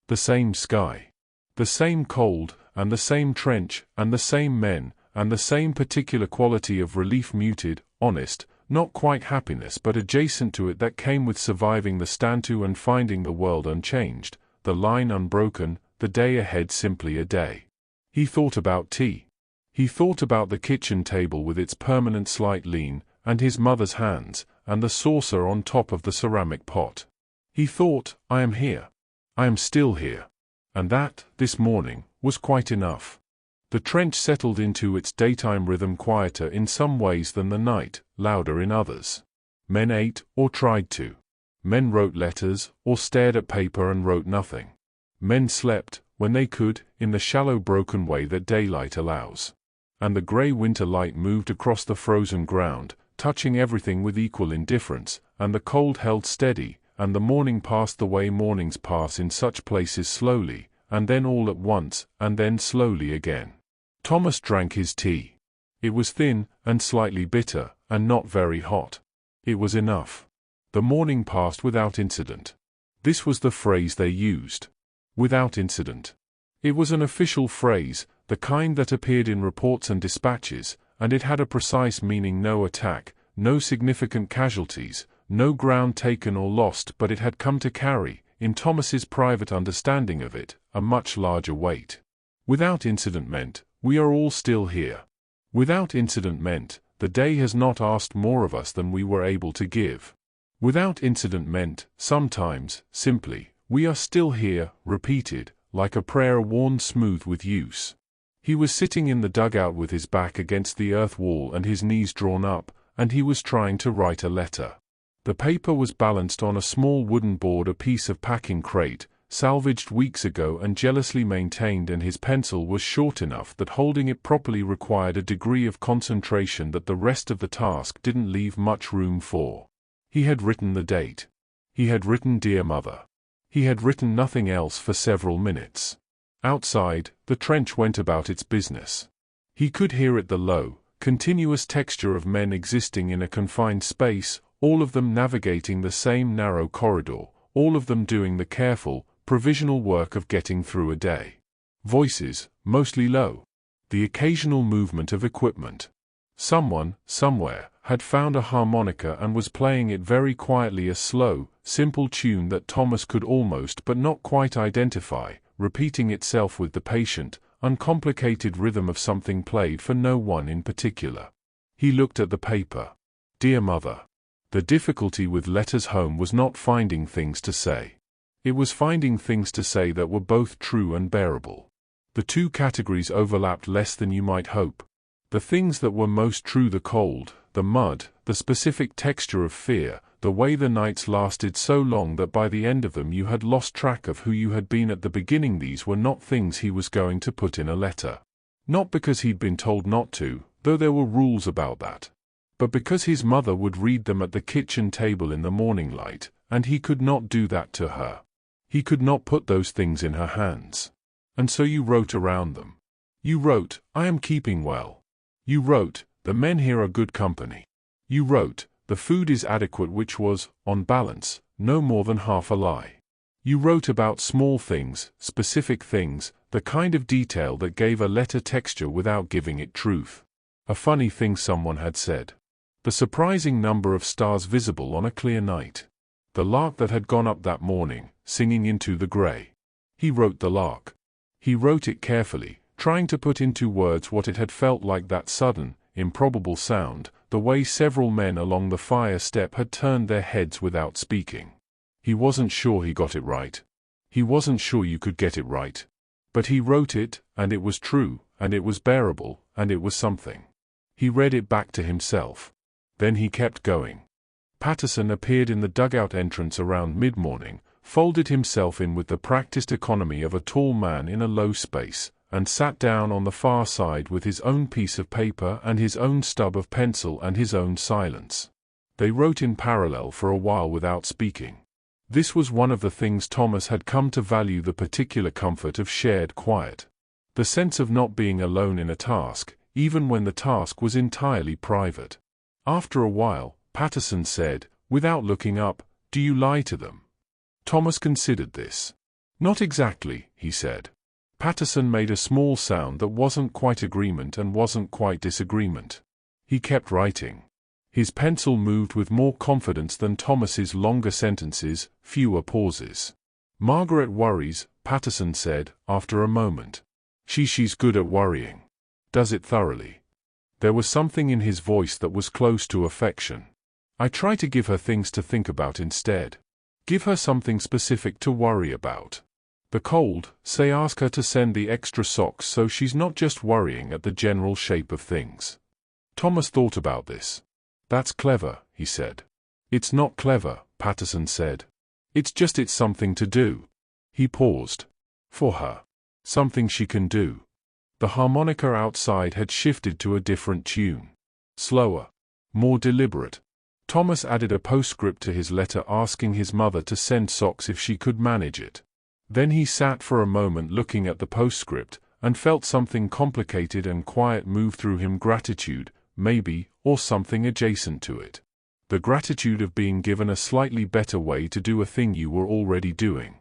Speaker 1: The same sky. The same cold, and the same trench, and the same men, and the same particular quality of relief, muted, honest, not quite happiness but adjacent to it, that came with surviving the stand-to and finding the world unchanged, the line unbroken, the day ahead simply a day. He thought about tea. He thought about the kitchen table with its permanent slight lean, and his mother's hands, and the saucer on top of the ceramic pot. He thought, I am here. I am still here. And that, this morning, was quite enough. The trench settled into its daytime rhythm, quieter in some ways than the night, louder in others. Men ate, or tried to. Men wrote letters, or stared at paper and wrote nothing. Men slept, when they could, in the shallow broken way that daylight allows. And the grey winter light moved across the frozen ground, touching everything with equal indifference, and the cold held steady, and the morning passed the way mornings pass in such places, slowly, and then all at once, and then slowly again. Thomas drank his tea. It was thin, and slightly bitter, and not very hot. It was enough. The morning passed without incident. This was the phrase they used. Without incident. It was an official phrase, the kind that appeared in reports and dispatches, and it had a precise meaning: no attack, no significant casualties, no ground taken or lost, but it had come to carry, in Thomas's private understanding of it, a much larger weight. Without incident meant, we are all still here. Without incident meant, the day has not asked more of us than we were able to give. Without incident meant, sometimes, simply, we are still here, repeated, like a prayer worn smooth with use. He was sitting in the dugout with his back against the earth wall and his knees drawn up, and he was trying to write a letter. The paper was balanced on a small wooden board, a piece of packing crate, salvaged weeks ago and jealously maintained, and his pencil was short enough that holding it properly required a degree of concentration that the rest of the task didn't leave much room for. He had written the date. He had written "Dear Mother." He had written nothing else for several minutes. Outside, the trench went about its business. He could hear it, the low, continuous texture of men existing in a confined space, all of them navigating the same narrow corridor, all of them doing the careful, provisional work of getting through a day. Voices, mostly low. The occasional movement of equipment. Someone, somewhere, had found a harmonica and was playing it very quietly, a slow, simple tune that Thomas could almost but not quite identify, repeating itself with the patient, uncomplicated rhythm of something played for no one in particular. He looked at the paper. Dear Mother. The difficulty with letters home was not finding things to say. It was finding things to say that were both true and bearable. The two categories overlapped less than you might hope. The things that were most true: the cold, the mud, the specific texture of fear, the way the nights lasted so long that by the end of them you had lost track of who you had been at the beginning. These were not things he was going to put in a letter. Not because he'd been told not to, though there were rules about that, but because his mother would read them at the kitchen table in the morning light, and he could not do that to her. He could not put those things in her hands. And so you wrote around them. You wrote, I am keeping well. You wrote, the men here are good company. You wrote, the food is adequate, which was, on balance, no more than half a lie. You wrote about small things, specific things, the kind of detail that gave a letter texture without giving it truth. A funny thing someone had said. The surprising number of stars visible on a clear night. The lark that had gone up that morning, singing into the grey. He wrote the lark. He wrote it carefully, trying to put into words what it had felt like, that sudden, improbable sound, the way several men along the fire step had turned their heads without speaking. He wasn't sure he got it right. He wasn't sure you could get it right. But he wrote it, and it was true, and it was bearable, and it was something. He read it back to himself. Then he kept going. Patterson appeared in the dugout entrance around mid-morning, folded himself in with the practiced economy of a tall man in a low space, and sat down on the far side with his own piece of paper and his own stub of pencil and his own silence. They wrote in parallel for a while without speaking. This was one of the things Thomas had come to value, the particular comfort of shared quiet. The sense of not being alone in a task, even when the task was entirely private. After a while, Patterson said, without looking up, "Do you lie to them?" Thomas considered this. "Not exactly," he said. Patterson made a small sound that wasn't quite agreement and wasn't quite disagreement. He kept writing. His pencil moved with more confidence than Thomas's longer sentences, fewer pauses. "Margaret worries," Patterson said, after a moment. She's good at worrying. Does it thoroughly." There was something in his voice that was close to affection. "I try to give her things to think about instead. Give her something specific to worry about. The cold, say, ask her to send the extra socks so she's not just worrying at the general shape of things." Thomas thought about this. "That's clever," he said. "It's not clever," Patterson said. It's something to do." He paused. "For her. Something she can do." The harmonica outside had shifted to a different tune. Slower. More deliberate. Thomas added a postscript to his letter asking his mother to send socks if she could manage it. Then he sat for a moment looking at the postscript, and felt something complicated and quiet move through him. Gratitude, maybe, or something adjacent to it. The gratitude of being given a slightly better way to do a thing you were already doing.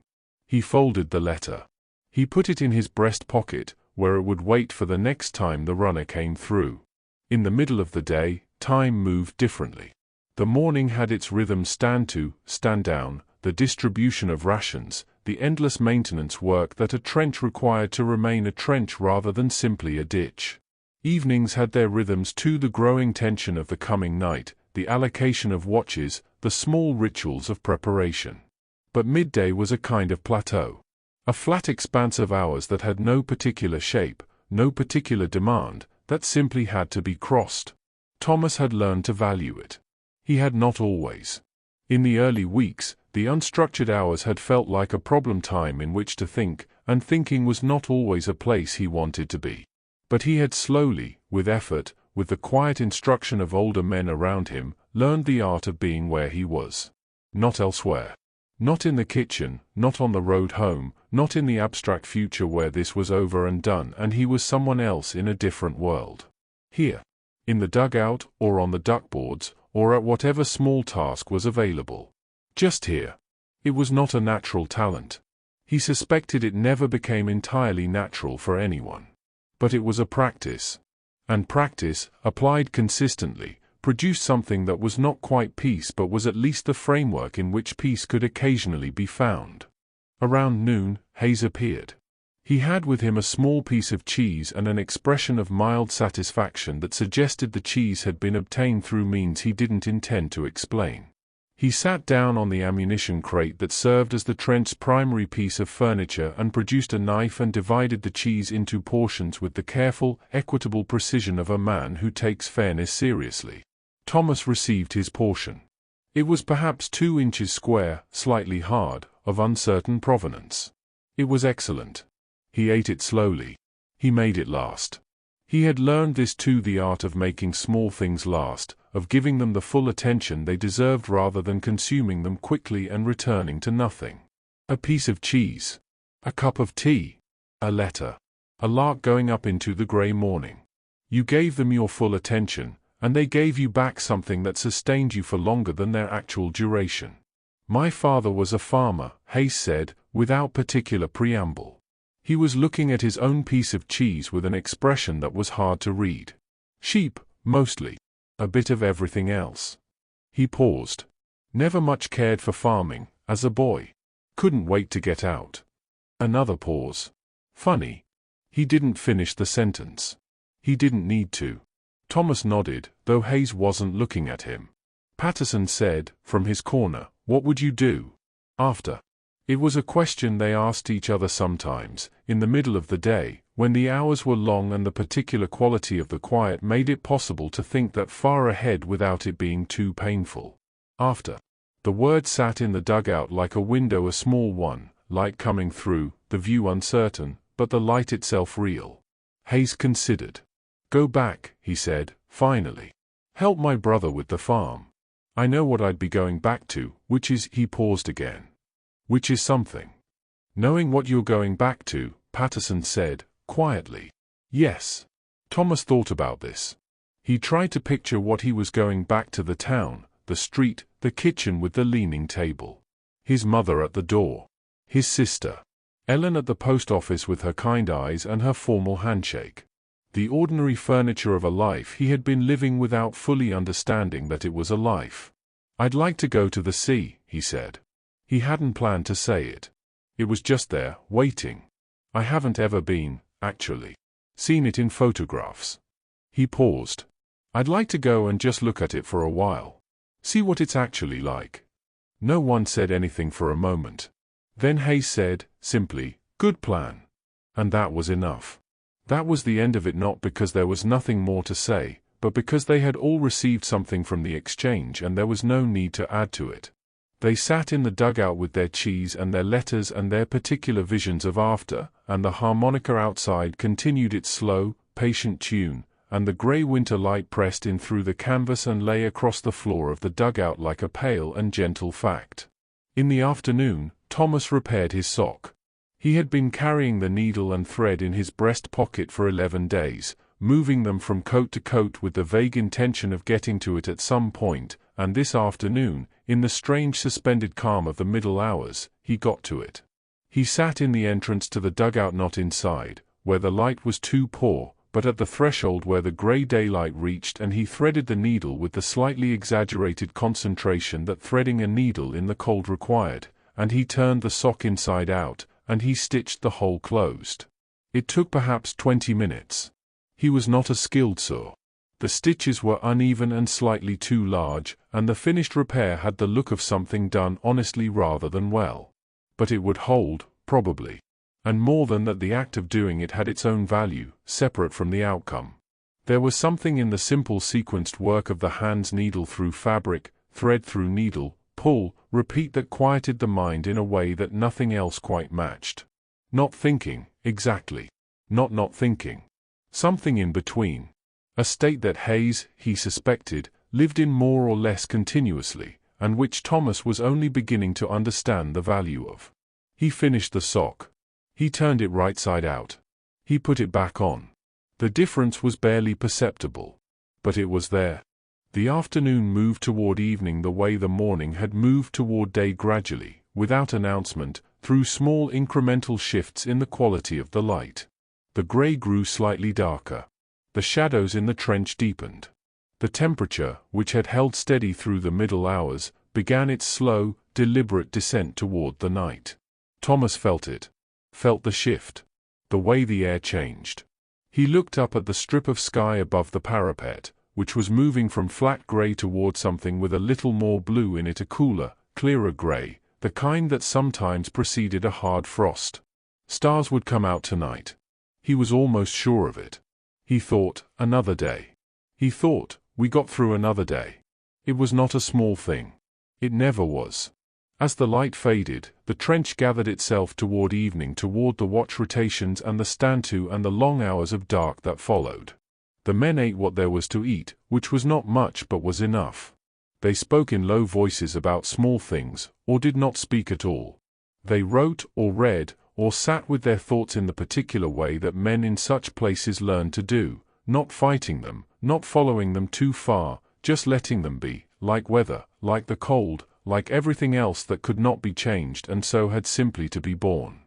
Speaker 1: He folded the letter. He put it in his breast pocket, where it would wait for the next time the runner came through. In the middle of the day, time moved differently. The morning had its rhythm: stand to, stand down, the distribution of rations, the endless maintenance work that a trench required to remain a trench rather than simply a ditch. Evenings had their rhythms too: the growing tension of the coming night, the allocation of watches, the small rituals of preparation. But midday was a kind of plateau. A flat expanse of hours that had no particular shape, no particular demand, that simply had to be crossed. Thomas had learned to value it. He had not always. In the early weeks, the unstructured hours had felt like a problem time in which to think, and thinking was not always a place he wanted to be. But he had slowly, with effort, with the quiet instruction of older men around him, learned the art of being where he was. Not elsewhere. Not in the kitchen, not on the road home, not in the abstract future where this was over and done and he was someone else in a different world. Here. In the dugout, or on the duckboards, or at whatever small task was available. Just here. It was not a natural talent. He suspected it never became entirely natural for anyone. But it was a practice. And practice, applied consistently, produced something that was not quite peace but was at least the framework in which peace could occasionally be found. Around noon, Hayes appeared. He had with him a small piece of cheese and an expression of mild satisfaction that suggested the cheese had been obtained through means he didn't intend to explain. He sat down on the ammunition crate that served as the trench's primary piece of furniture and produced a knife and divided the cheese into portions with the careful, equitable precision of a man who takes fairness seriously. Thomas received his portion. It was perhaps 2 inches square, slightly hard, of uncertain provenance. It was excellent. He ate it slowly. He made it last. He had learned this too, the art of making small things last, of giving them the full attention they deserved rather than consuming them quickly and returning to nothing. A piece of cheese. A cup of tea. A letter. A lark going up into the grey morning. You gave them your full attention, and they gave you back something that sustained you for longer than their actual duration. My father was a farmer, Hayes said, without particular preamble. He was looking at his own piece of cheese with an expression that was hard to read. Sheep, mostly. A bit of everything else. He paused. Never much cared for farming, as a boy. Couldn't wait to get out. Another pause. Funny. He didn't finish the sentence. He didn't need to. Thomas nodded, though Hayes wasn't looking at him. Patterson said, from his corner, "What would you do after?" It was a question they asked each other sometimes, in the middle of the day, when the hours were long and the particular quality of the quiet made it possible to think that far ahead without it being too painful. After. The word sat in the dugout like a window, a small one, light coming through, the view uncertain, but the light itself real. Hayes considered. "Go back," he said, finally. "Help my brother with the farm. I know what I'd be going back to, which is," he paused again. "Which is something." "Knowing what you're going back to," Patterson said, quietly. "Yes." Thomas thought about this. He tried to picture what he was going back to: the town, the street, the kitchen with the leaning table. His mother at the door. His sister. Ellen at the post office with her kind eyes and her formal handshake. The ordinary furniture of a life he had been living without fully understanding that it was a life. "I'd like to go to the sea," he said. He hadn't planned to say it. It was just there, waiting. "I haven't ever been, actually. Seen it in photographs." He paused. "I'd like to go and just look at it for a while. See what it's actually like." No one said anything for a moment. Then Hayes said, simply, "Good plan." And that was enough. That was the end of it, not because there was nothing more to say, but because they had all received something from the exchange and there was no need to add to it. They sat in the dugout with their cheese and their letters and their particular visions of after, and the harmonica outside continued its slow, patient tune, and the grey winter light pressed in through the canvas and lay across the floor of the dugout like a pale and gentle fact. In the afternoon, Thomas repaired his sock. He had been carrying the needle and thread in his breast pocket for 11 days, moving them from coat to coat with the vague intention of getting to it at some point, and this afternoon, in the strange suspended calm of the middle hours, he got to it. He sat in the entrance to the dugout, not inside, where the light was too poor, but at the threshold where the grey daylight reached, and he threaded the needle with the slightly exaggerated concentration that threading a needle in the cold required, and he turned the sock inside out, and he stitched the hole closed. It took perhaps 20 minutes. He was not a skilled saw. The stitches were uneven and slightly too large, and the finished repair had the look of something done honestly rather than well. But it would hold, probably. And more than that, the act of doing it had its own value, separate from the outcome. There was something in the simple sequenced work of the hands, needle through fabric, thread through needle, pull, repeat, that quieted the mind in a way that nothing else quite matched. Not thinking, exactly. Not thinking. Something in between. A state that Hayes, he suspected, lived in more or less continuously, and which Thomas was only beginning to understand the value of. He finished the sock. He turned it right side out. He put it back on. The difference was barely perceptible. But it was there. The afternoon moved toward evening the way the morning had moved toward day, gradually, without announcement, through small incremental shifts in the quality of the light. The grey grew slightly darker. The shadows in the trench deepened. The temperature, which had held steady through the middle hours, began its slow, deliberate descent toward the night. Thomas felt it. Felt the shift. the way the air changed. He looked up at the strip of sky above the parapet, which was moving from flat grey toward something with a little more blue in it, a cooler, clearer grey, the kind that sometimes preceded a hard frost. Stars would come out tonight. He was almost sure of it. He thought, another day. He thought, we got through another day. It was not a small thing. It never was. As the light faded, the trench gathered itself toward evening, toward the watch rotations and the stand-to and the long hours of dark that followed. The men ate what there was to eat, which was not much but was enough. They spoke in low voices about small things, or did not speak at all. They wrote, or read, or sat with their thoughts in the particular way that men in such places learn to do, not fighting them, not following them too far, just letting them be, like weather, like the cold, like everything else that could not be changed and so had simply to be borne.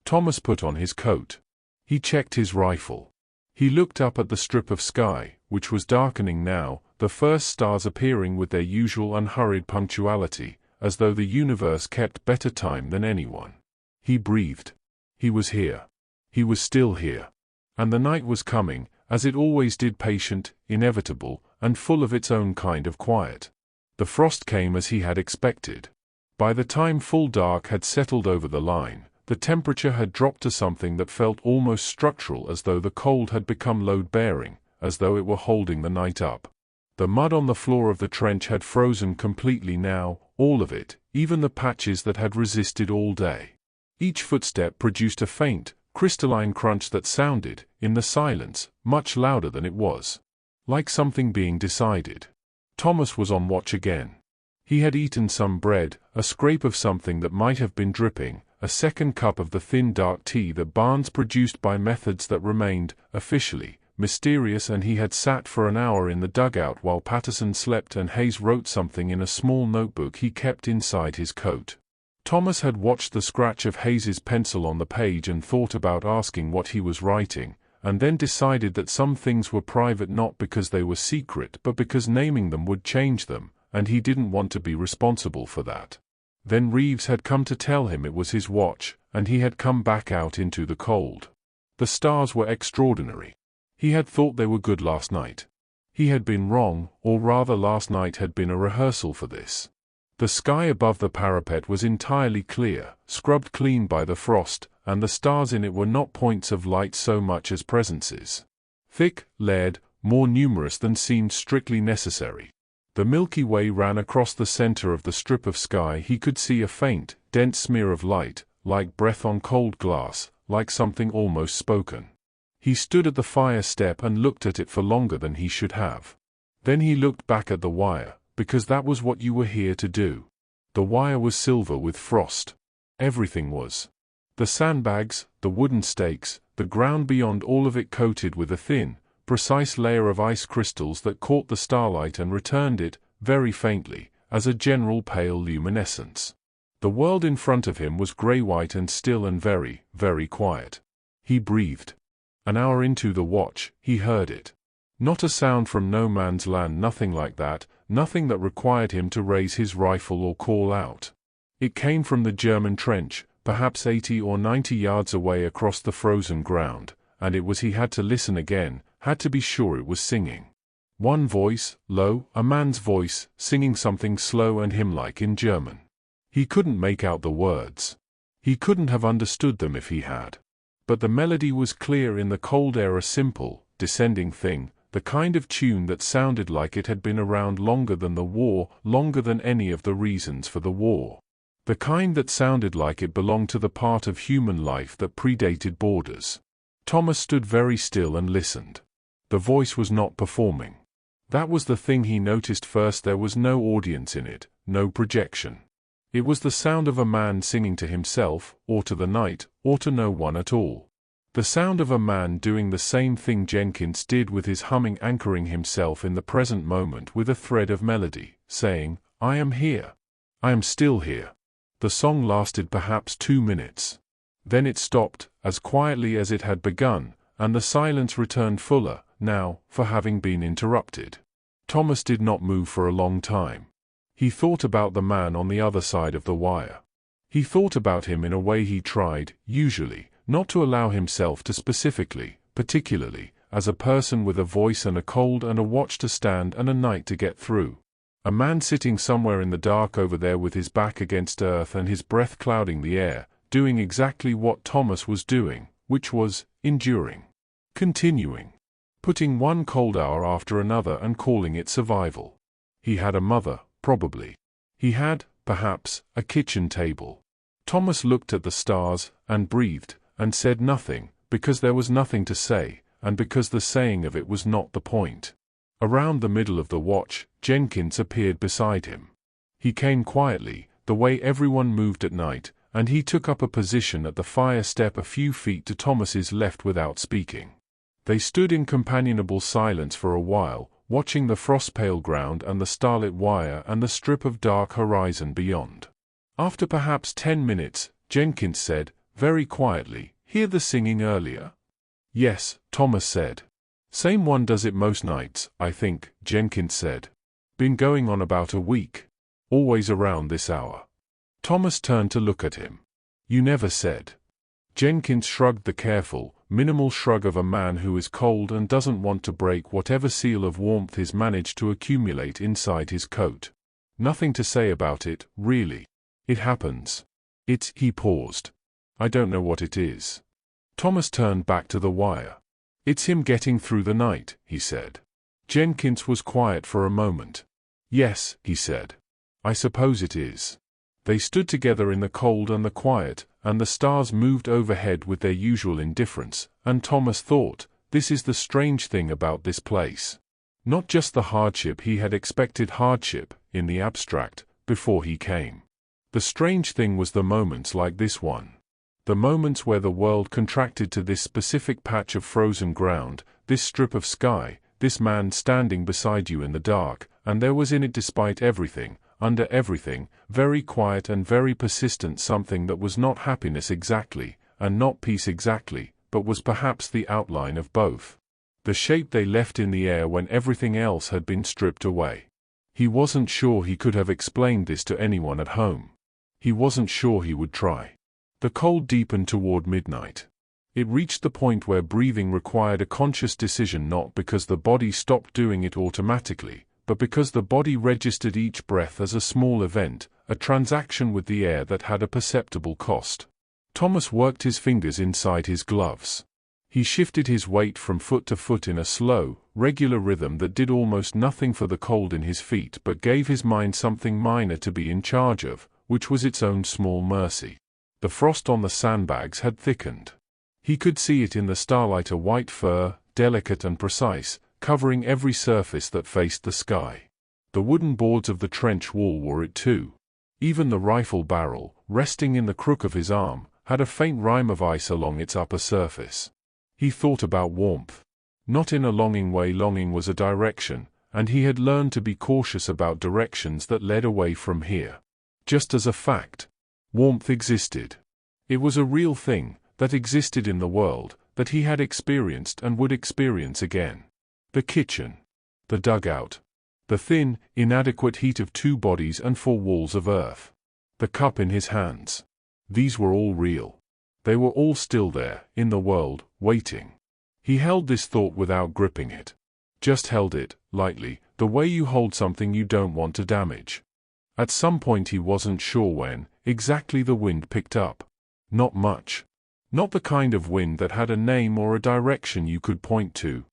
Speaker 1: Thomas put on his coat. He checked his rifle. He looked up at the strip of sky, which was darkening now, the first stars appearing with their usual unhurried punctuality, as though the universe kept better time than anyone. He breathed. He was here. He was still here. And the night was coming, as it always did, patient, inevitable, and full of its own kind of quiet. The frost came as he had expected. By the time full dark had settled over the line, the temperature had dropped to something that felt almost structural, as though the cold had become load-bearing, as though it were holding the night up. The mud on the floor of the trench had frozen completely now, all of it, even the patches that had resisted all day. Each footstep produced a faint, crystalline crunch that sounded, in the silence, much louder than it was. Like something being decided. Thomas was on watch again. He had eaten some bread, a scrape of something that might have been dripping, a second cup of the thin dark tea that Barnes produced by methods that remained, officially, mysterious, and he had sat for an hour in the dugout while Patterson slept and Hayes wrote something in a small notebook he kept inside his coat. Thomas had watched the scratch of Hayes's pencil on the page and thought about asking what he was writing, and then decided that some things were private not because they were secret but because naming them would change them, and he didn't want to be responsible for that. Then Reeves had come to tell him it was his watch, and he had come back out into the cold. The stars were extraordinary. He had thought they were good last night. He had been wrong, or rather last night had been a rehearsal for this. The sky above the parapet was entirely clear, scrubbed clean by the frost, and the stars in it were not points of light so much as presences. Thick, layered, more numerous than seemed strictly necessary. The Milky Way ran across the center of the strip of sky. He could see a faint, dense smear of light, like breath on cold glass, like something almost spoken. He stood at the fire step and looked at it for longer than he should have. Then he looked back at the wire, because that was what you were here to do. The wire was silver with frost. Everything was. The sandbags, the wooden stakes, the ground beyond, all of it coated with a thin, precise layer of ice crystals that caught the starlight and returned it, very faintly, as a general pale luminescence. The world in front of him was grey-white and still and very, very quiet. He breathed. An hour into the watch, he heard it. Not a sound from no man's land, nothing like that, nothing that required him to raise his rifle or call out. It came from the German trench, perhaps 80 or 90 yards away across the frozen ground, and it was he had to listen again, had to be sure it was singing. One voice, low, a man's voice, singing something slow and hymn-like in German. He couldn't make out the words. He couldn't have understood them if he had. But the melody was clear in the cold air, a simple, descending thing, the kind of tune that sounded like it had been around longer than the war, longer than any of the reasons for the war. The kind that sounded like it belonged to the part of human life that predated borders. Thomas stood very still and listened. The voice was not performing. That was the thing he noticed first. There was no audience in it, no projection. It was the sound of a man singing to himself, or to the night, or to no one at all. The sound of a man doing the same thing Jenkins did with his humming, anchoring himself in the present moment with a thread of melody, saying, "I am here. I am still here." The song lasted perhaps 2 minutes. Then it stopped, as quietly as it had begun, and the silence returned fuller, now, for having been interrupted. Thomas did not move for a long time. He thought about the man on the other side of the wire. He thought about him in a way he tried, usually, not to allow himself to particularly, as a person with a voice and a cold and a watch to stand and a night to get through. A man sitting somewhere in the dark over there with his back against earth and his breath clouding the air, doing exactly what Thomas was doing, which was enduring. Continuing. Putting one cold hour after another and calling it survival. He had a mother, probably. He had, perhaps, a kitchen table. Thomas looked at the stars, and breathed, and said nothing, because there was nothing to say, and because the saying of it was not the point. Around the middle of the watch, Jenkins appeared beside him. He came quietly, the way everyone moved at night, and he took up a position at the fire step a few feet to Thomas's left without speaking. They stood in companionable silence for a while, watching the frost-pale ground and the starlit wire and the strip of dark horizon beyond. After perhaps 10 minutes, Jenkins said, very quietly, "Hear the singing earlier?" "Yes," Thomas said. "Same one does it most nights, I think," Jenkins said. "Been going on about a week. Always around this hour." Thomas turned to look at him. "You never said." Jenkins shrugged, the careful, minimal shrug of a man who is cold and doesn't want to break whatever seal of warmth he's managed to accumulate inside his coat. "Nothing to say about it, really. It happens. He paused. "I don't know what it is." Thomas turned back to the wire. "It's him getting through the night," he said. Jenkins was quiet for a moment. "Yes," he said. "I suppose it is." They stood together in the cold and the quiet, and the stars moved overhead with their usual indifference, and Thomas thought, this is the strange thing about this place. Not just the hardship he had expected, hardship, in the abstract, before he came. The strange thing was the moments like this one. The moments where the world contracted to this specific patch of frozen ground, this strip of sky, this man standing beside you in the dark, and there was in it, despite everything, under everything, very quiet and very persistent, something that was not happiness exactly, and not peace exactly, but was perhaps the outline of both. The shape they left in the air when everything else had been stripped away. He wasn't sure he could have explained this to anyone at home. He wasn't sure he would try. The cold deepened toward midnight. It reached the point where breathing required a conscious decision, not because the body stopped doing it automatically, but because the body registered each breath as a small event, a transaction with the air that had a perceptible cost. Thomas worked his fingers inside his gloves. He shifted his weight from foot to foot in a slow, regular rhythm that did almost nothing for the cold in his feet but gave his mind something minor to be in charge of, which was its own small mercy. The frost on the sandbags had thickened. He could see it in the starlight, a white fur, delicate and precise, covering every surface that faced the sky. The wooden boards of the trench wall wore it too. Even the rifle barrel, resting in the crook of his arm, had a faint rime of ice along its upper surface. He thought about warmth. Not in a longing way. Longing was a direction, and he had learned to be cautious about directions that led away from here. Just as a fact, warmth existed. It was a real thing, that existed in the world, that he had experienced and would experience again. The kitchen. The dugout. The thin, inadequate heat of 2 bodies and 4 walls of earth. The cup in his hands. These were all real. They were all still there, in the world, waiting. He held this thought without gripping it. Just held it, lightly, the way you hold something you don't want to damage. At some point, he wasn't sure when, exactly, the wind picked up. Not much. Not the kind of wind that had a name or a direction you could point to.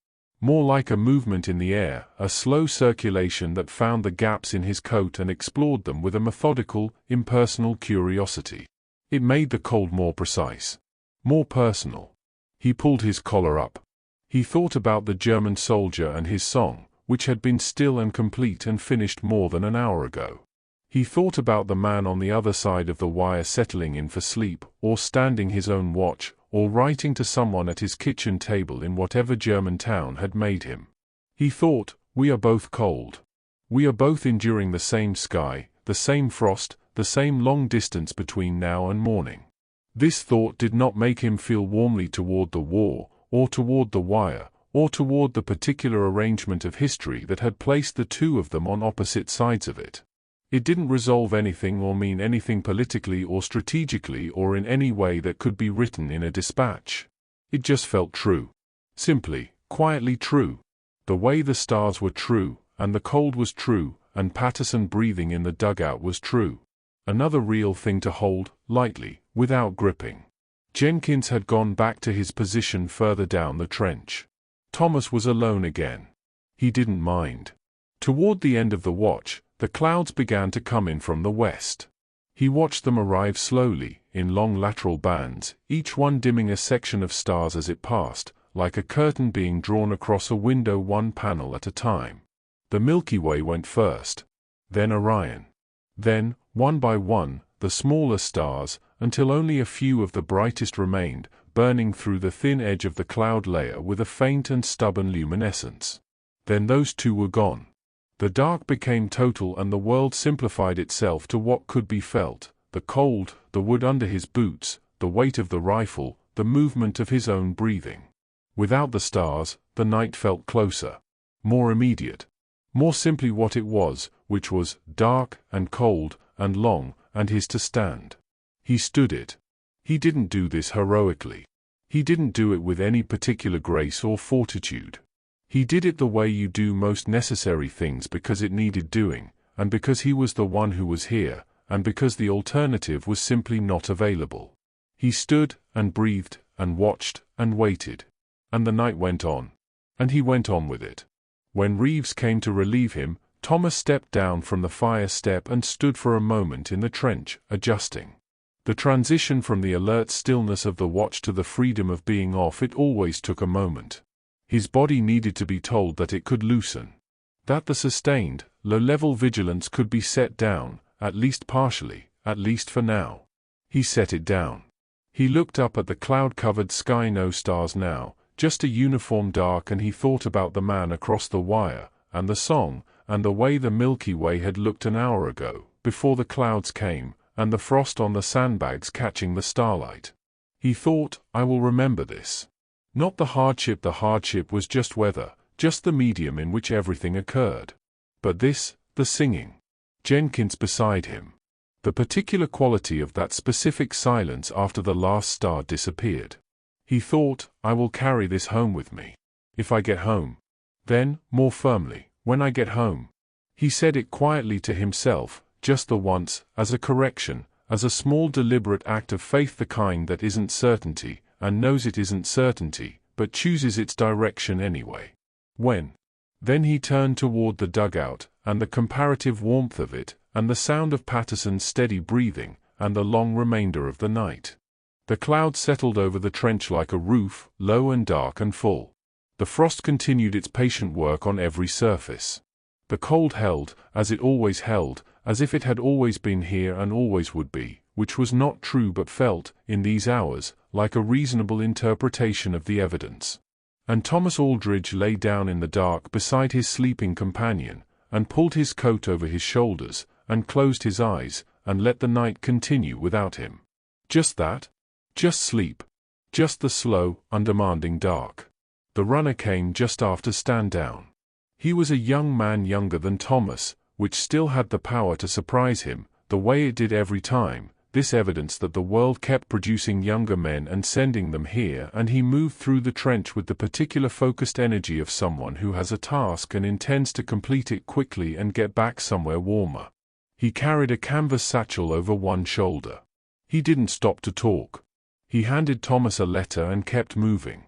Speaker 1: More like a movement in the air, a slow circulation that found the gaps in his coat and explored them with a methodical, impersonal curiosity. It made the cold more precise. More personal. He pulled his collar up. He thought about the German soldier and his song, which had been still and complete and finished more than an hour ago. He thought about the man on the other side of the wire settling in for sleep, or standing his own watch, or writing to someone at his kitchen table in whatever German town had made him. He thought, we are both cold. We are both enduring the same sky, the same frost, the same long distance between now and morning. This thought did not make him feel warmly toward the war, or toward the wire, or toward the particular arrangement of history that had placed the two of them on opposite sides of it. It didn't resolve anything or mean anything politically or strategically or in any way that could be written in a dispatch. It just felt true. Simply, quietly true. The way the stars were true, and the cold was true, and Patterson breathing in the dugout was true. Another real thing to hold, lightly, without gripping. Jenkins had gone back to his position further down the trench. Thomas was alone again. He didn't mind. Toward the end of the watch, the clouds began to come in from the west. He watched them arrive slowly, in long lateral bands, each one dimming a section of stars as it passed, like a curtain being drawn across a window one panel at a time. The Milky Way went first. Then Orion. Then, one by one, the smaller stars, until only a few of the brightest remained, burning through the thin edge of the cloud layer with a faint and stubborn luminescence. Then those two were gone. The dark became total and the world simplified itself to what could be felt: the cold, the wood under his boots, the weight of the rifle, the movement of his own breathing. Without the stars, the night felt closer, more immediate, more simply what it was, which was dark and cold and long, and his to stand. He stood it. He didn't do this heroically. He didn't do it with any particular grace or fortitude. He did it the way you do most necessary things, because it needed doing, and because he was the one who was here, and because the alternative was simply not available. He stood and breathed and watched and waited. And the night went on. And he went on with it. When Reeves came to relieve him, Thomas stepped down from the fire step and stood for a moment in the trench, adjusting. The transition from the alert stillness of the watch to the freedom of being off it always took a moment. His body needed to be told that it could loosen. That the sustained, low-level vigilance could be set down, at least partially, at least for now. He set it down. He looked up at the cloud-covered sky, no stars now, just a uniform dark, and he thought about the man across the wire, and the song, and the way the Milky Way had looked an hour ago, before the clouds came, and the frost on the sandbags catching the starlight. He thought, I will remember this. Not the hardship was just weather, just the medium in which everything occurred. But this, the singing. Jenkins beside him. The particular quality of that specific silence after the last star disappeared. He thought, I will carry this home with me. If I get home. Then, more firmly, when I get home. He said it quietly to himself, just the once, as a correction, as a small deliberate act of faith, the kind that isn't certainty, and knows it isn't certainty, but chooses its direction anyway. When? Then he turned toward the dugout, and the comparative warmth of it, and the sound of Patterson's steady breathing, and the long remainder of the night. The cloud settled over the trench like a roof, low and dark and full. The frost continued its patient work on every surface. The cold held, as it always held, as if it had always been here and always would be, which was not true but felt, in these hours, like a reasonable interpretation of the evidence. And Thomas Aldridge lay down in the dark beside his sleeping companion, and pulled his coat over his shoulders, and closed his eyes, and let the night continue without him. Just that. Just sleep. Just the slow, undemanding dark. The runner came just after stand down. He was a young man younger than Thomas, which still had the power to surprise him, the way it did every time, this evidence that the world kept producing younger men and sending them here, and he moved through the trench with the particular focused energy of someone who has a task and intends to complete it quickly and get back somewhere warmer. He carried a canvas satchel over one shoulder. He didn't stop to talk. He handed Thomas a letter and kept moving.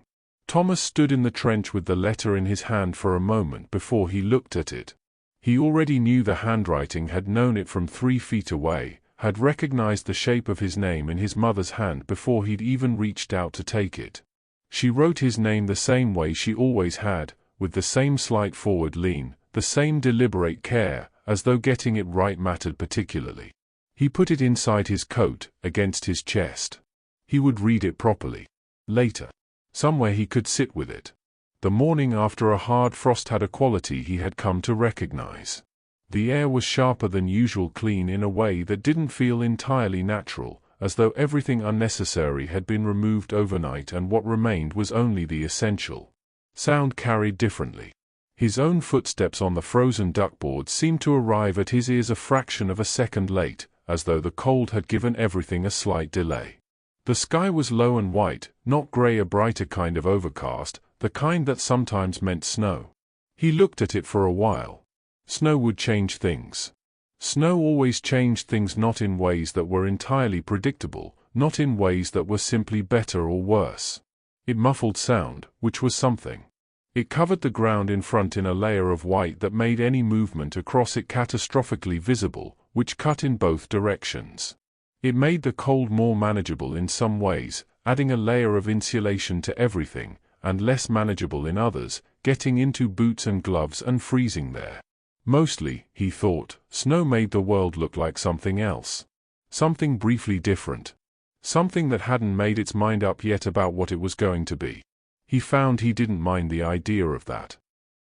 Speaker 1: Thomas stood in the trench with the letter in his hand for a moment before he looked at it. He already knew the handwriting, had known it from 3 feet away, had recognized the shape of his name in his mother's hand before he'd even reached out to take it. She wrote his name the same way she always had, with the same slight forward lean, the same deliberate care, as though getting it right mattered particularly. He put it inside his coat, against his chest. He would read it properly. Later. Somewhere he could sit with it. The morning after a hard frost had a quality he had come to recognize. The air was sharper than usual, clean in a way that didn't feel entirely natural, as though everything unnecessary had been removed overnight and what remained was only the essential. Sound carried differently. His own footsteps on the frozen duckboard seemed to arrive at his ears a fraction of a second late, as though the cold had given everything a slight delay. The sky was low and white, not grey, a brighter kind of overcast, the kind that sometimes meant snow. He looked at it for a while. Snow would change things. Snow always changed things, not in ways that were entirely predictable, not in ways that were simply better or worse. It muffled sound, which was something. It covered the ground in front in a layer of white that made any movement across it catastrophically visible, which cut in both directions. It made the cold more manageable in some ways, adding a layer of insulation to everything, and less manageable in others, getting into boots and gloves and freezing there. Mostly, he thought, snow made the world look like something else. Something briefly different. Something that hadn't made its mind up yet about what it was going to be. He found he didn't mind the idea of that.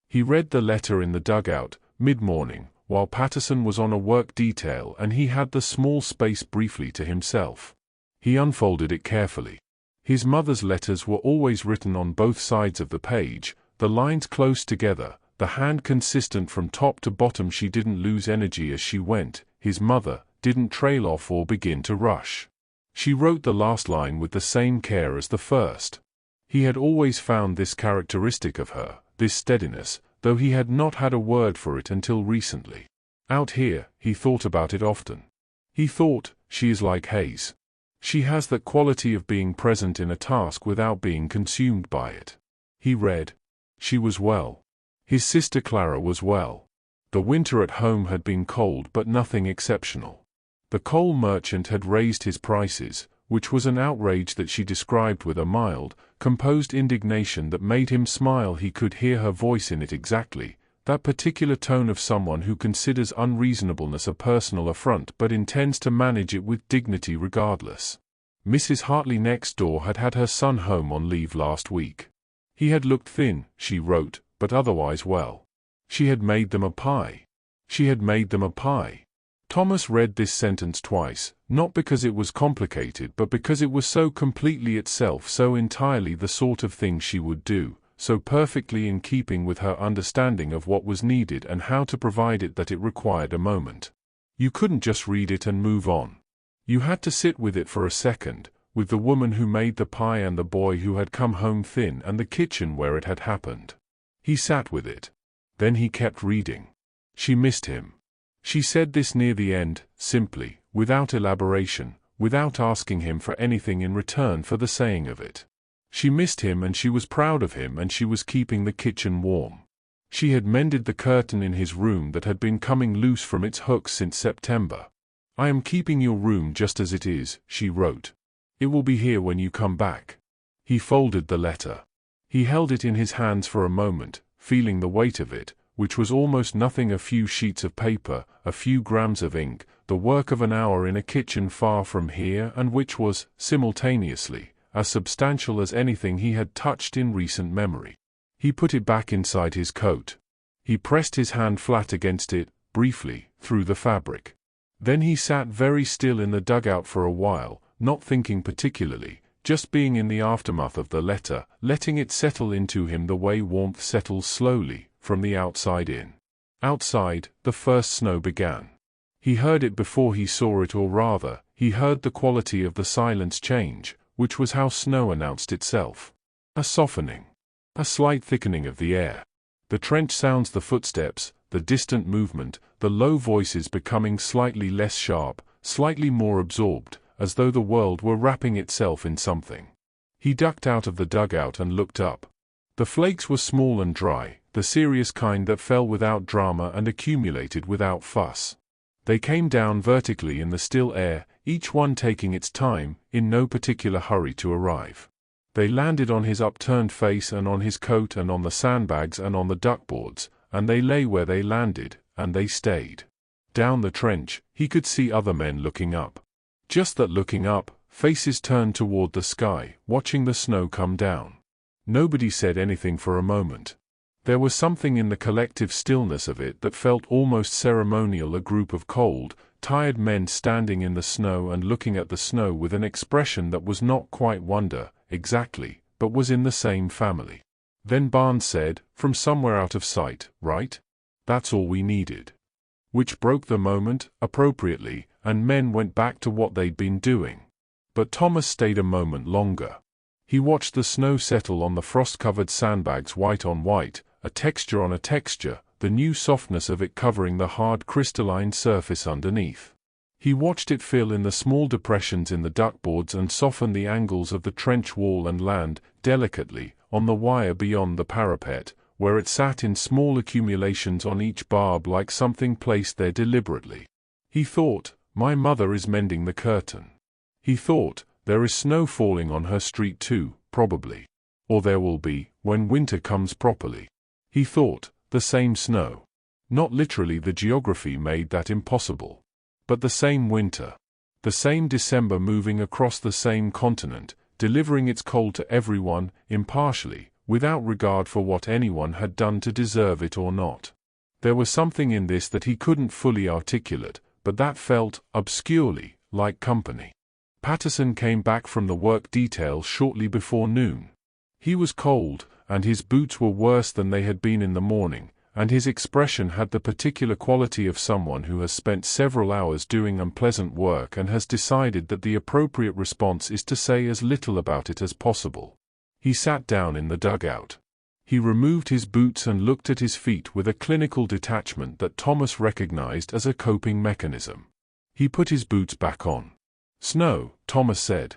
Speaker 1: He read the letter in the dugout, mid-morning, while Patterson was on a work detail and he had the small space briefly to himself. He unfolded it carefully. His mother's letters were always written on both sides of the page, the lines close together, the hand consistent from top to bottom. She didn't lose energy as she went. His mother didn't trail off or begin to rush. She wrote the last line with the same care as the first. He had always found this characteristic of her, this steadiness, though he had not had a word for it until recently. Out here, he thought about it often. He thought, she is like haze. She has that quality of being present in a task without being consumed by it. He read. She was well. His sister Clara was well. The winter at home had been cold but nothing exceptional. The coal merchant had raised his prices, which was an outrage that she described with a mild, composed indignation that made him smile. He could hear her voice in it exactly, that particular tone of someone who considers unreasonableness a personal affront but intends to manage it with dignity regardless. Mrs. Hartley next door had had her son home on leave last week. He had looked thin, she wrote, but otherwise well. She had made them a pie. She had made them a pie. Thomas read this sentence twice, not because it was complicated but because it was so completely itself, so entirely the sort of thing she would do, so perfectly in keeping with her understanding of what was needed and how to provide it that it required a moment. You couldn't just read it and move on. You had to sit with it for a second, with the woman who made the pie and the boy who had come home thin and the kitchen where it had happened. He sat with it. Then he kept reading. She missed him. She said this near the end, simply, without elaboration, without asking him for anything in return for the saying of it. She missed him and she was proud of him and she was keeping the kitchen warm. She had mended the curtain in his room that had been coming loose from its hooks since September. I am keeping your room just as it is, she wrote. It will be here when you come back. He folded the letter. He held it in his hands for a moment, feeling the weight of it, which was almost nothing, a few sheets of paper, a few grams of ink, the work of an hour in a kitchen far from here, and which was, simultaneously, as substantial as anything he had touched in recent memory. He put it back inside his coat. He pressed his hand flat against it, briefly, through the fabric. Then he sat very still in the dugout for a while, not thinking particularly, just being in the aftermath of the letter, letting it settle into him the way warmth settles slowly, from the outside in. Outside, the first snow began. He heard it before he saw it, or rather, he heard the quality of the silence change, which was how snow announced itself. A softening. A slight thickening of the air. The trench sounds, the footsteps, the distant movement, the low voices becoming slightly less sharp, slightly more absorbed, as though the world were wrapping itself in something. He ducked out of the dugout and looked up. The flakes were small and dry, the serious kind that fell without drama and accumulated without fuss. They came down vertically in the still air, each one taking its time, in no particular hurry to arrive. They landed on his upturned face and on his coat and on the sandbags and on the duckboards, and they lay where they landed, and they stayed. Down the trench, he could see other men looking up. Just that, looking up, faces turned toward the sky, watching the snow come down. Nobody said anything for a moment. There was something in the collective stillness of it that felt almost ceremonial, a group of cold, tired men standing in the snow and looking at the snow with an expression that was not quite wonder, exactly, but was in the same family. Then Barnes said, "From somewhere out of sight, right? That's all we needed." Which broke the moment, appropriately, and men went back to what they'd been doing. But Thomas stayed a moment longer. He watched the snow settle on the frost-covered sandbags white on white, a texture on a texture, the new softness of it covering the hard crystalline surface underneath. He watched it fill in the small depressions in the duckboards and soften the angles of the trench wall and land, delicately, on the wire beyond the parapet, where it sat in small accumulations on each barb like something placed there deliberately. He thought, "My mother is mending the curtain." He thought, "There is snow falling on her street too, probably. Or there will be, when winter comes properly." He thought, the same snow. Not literally, the geography made that impossible. But the same winter. The same December moving across the same continent, delivering its cold to everyone, impartially, without regard for what anyone had done to deserve it or not. There was something in this that he couldn't fully articulate, but that felt, obscurely, like company. Patterson came back from the work detail shortly before noon. He was cold, and his boots were worse than they had been in the morning, and his expression had the particular quality of someone who has spent several hours doing unpleasant work and has decided that the appropriate response is to say as little about it as possible. He sat down in the dugout. He removed his boots and looked at his feet with a clinical detachment that Thomas recognized as a coping mechanism. He put his boots back on. "Snow," Thomas said.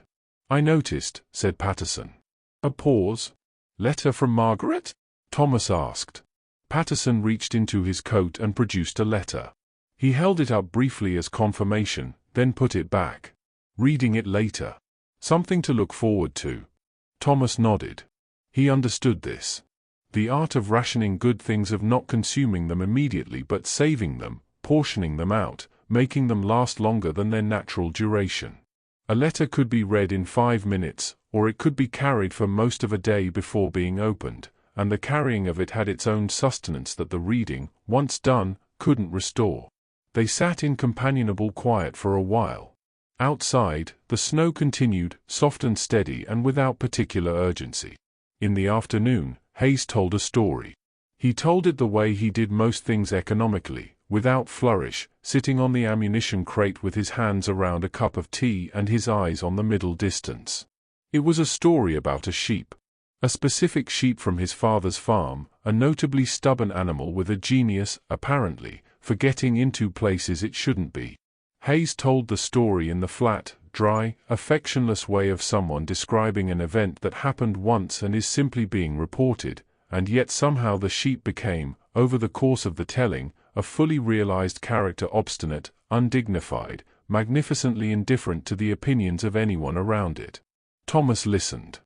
Speaker 1: "I noticed," said Patterson. A pause. "Letter from Margaret?" Thomas asked. Patterson reached into his coat and produced a letter. He held it up briefly as confirmation, then put it back. "Reading it later. Something to look forward to." Thomas nodded. He understood this. The art of rationing good things, of not consuming them immediately but saving them, portioning them out, making them last longer than their natural duration. A letter could be read in 5 minutes, or it could be carried for most of a day before being opened, and the carrying of it had its own sustenance that the reading, once done, couldn't restore. They sat in companionable quiet for a while. Outside, the snow continued, soft and steady and without particular urgency. In the afternoon, Hayes told a story. He told it the way he did most things, economically, without flourish, sitting on the ammunition crate with his hands around a cup of tea and his eyes on the middle distance. It was a story about a sheep. A specific sheep from his father's farm, a notably stubborn animal with a genius, apparently, for getting into places it shouldn't be. Hayes told the story in the flat, dry, affectionless way of someone describing an event that happened once and is simply being reported, and yet somehow the sheep became, over the course of the telling, a fully realized character, obstinate, undignified, magnificently indifferent to the opinions of anyone around it. Thomas listened.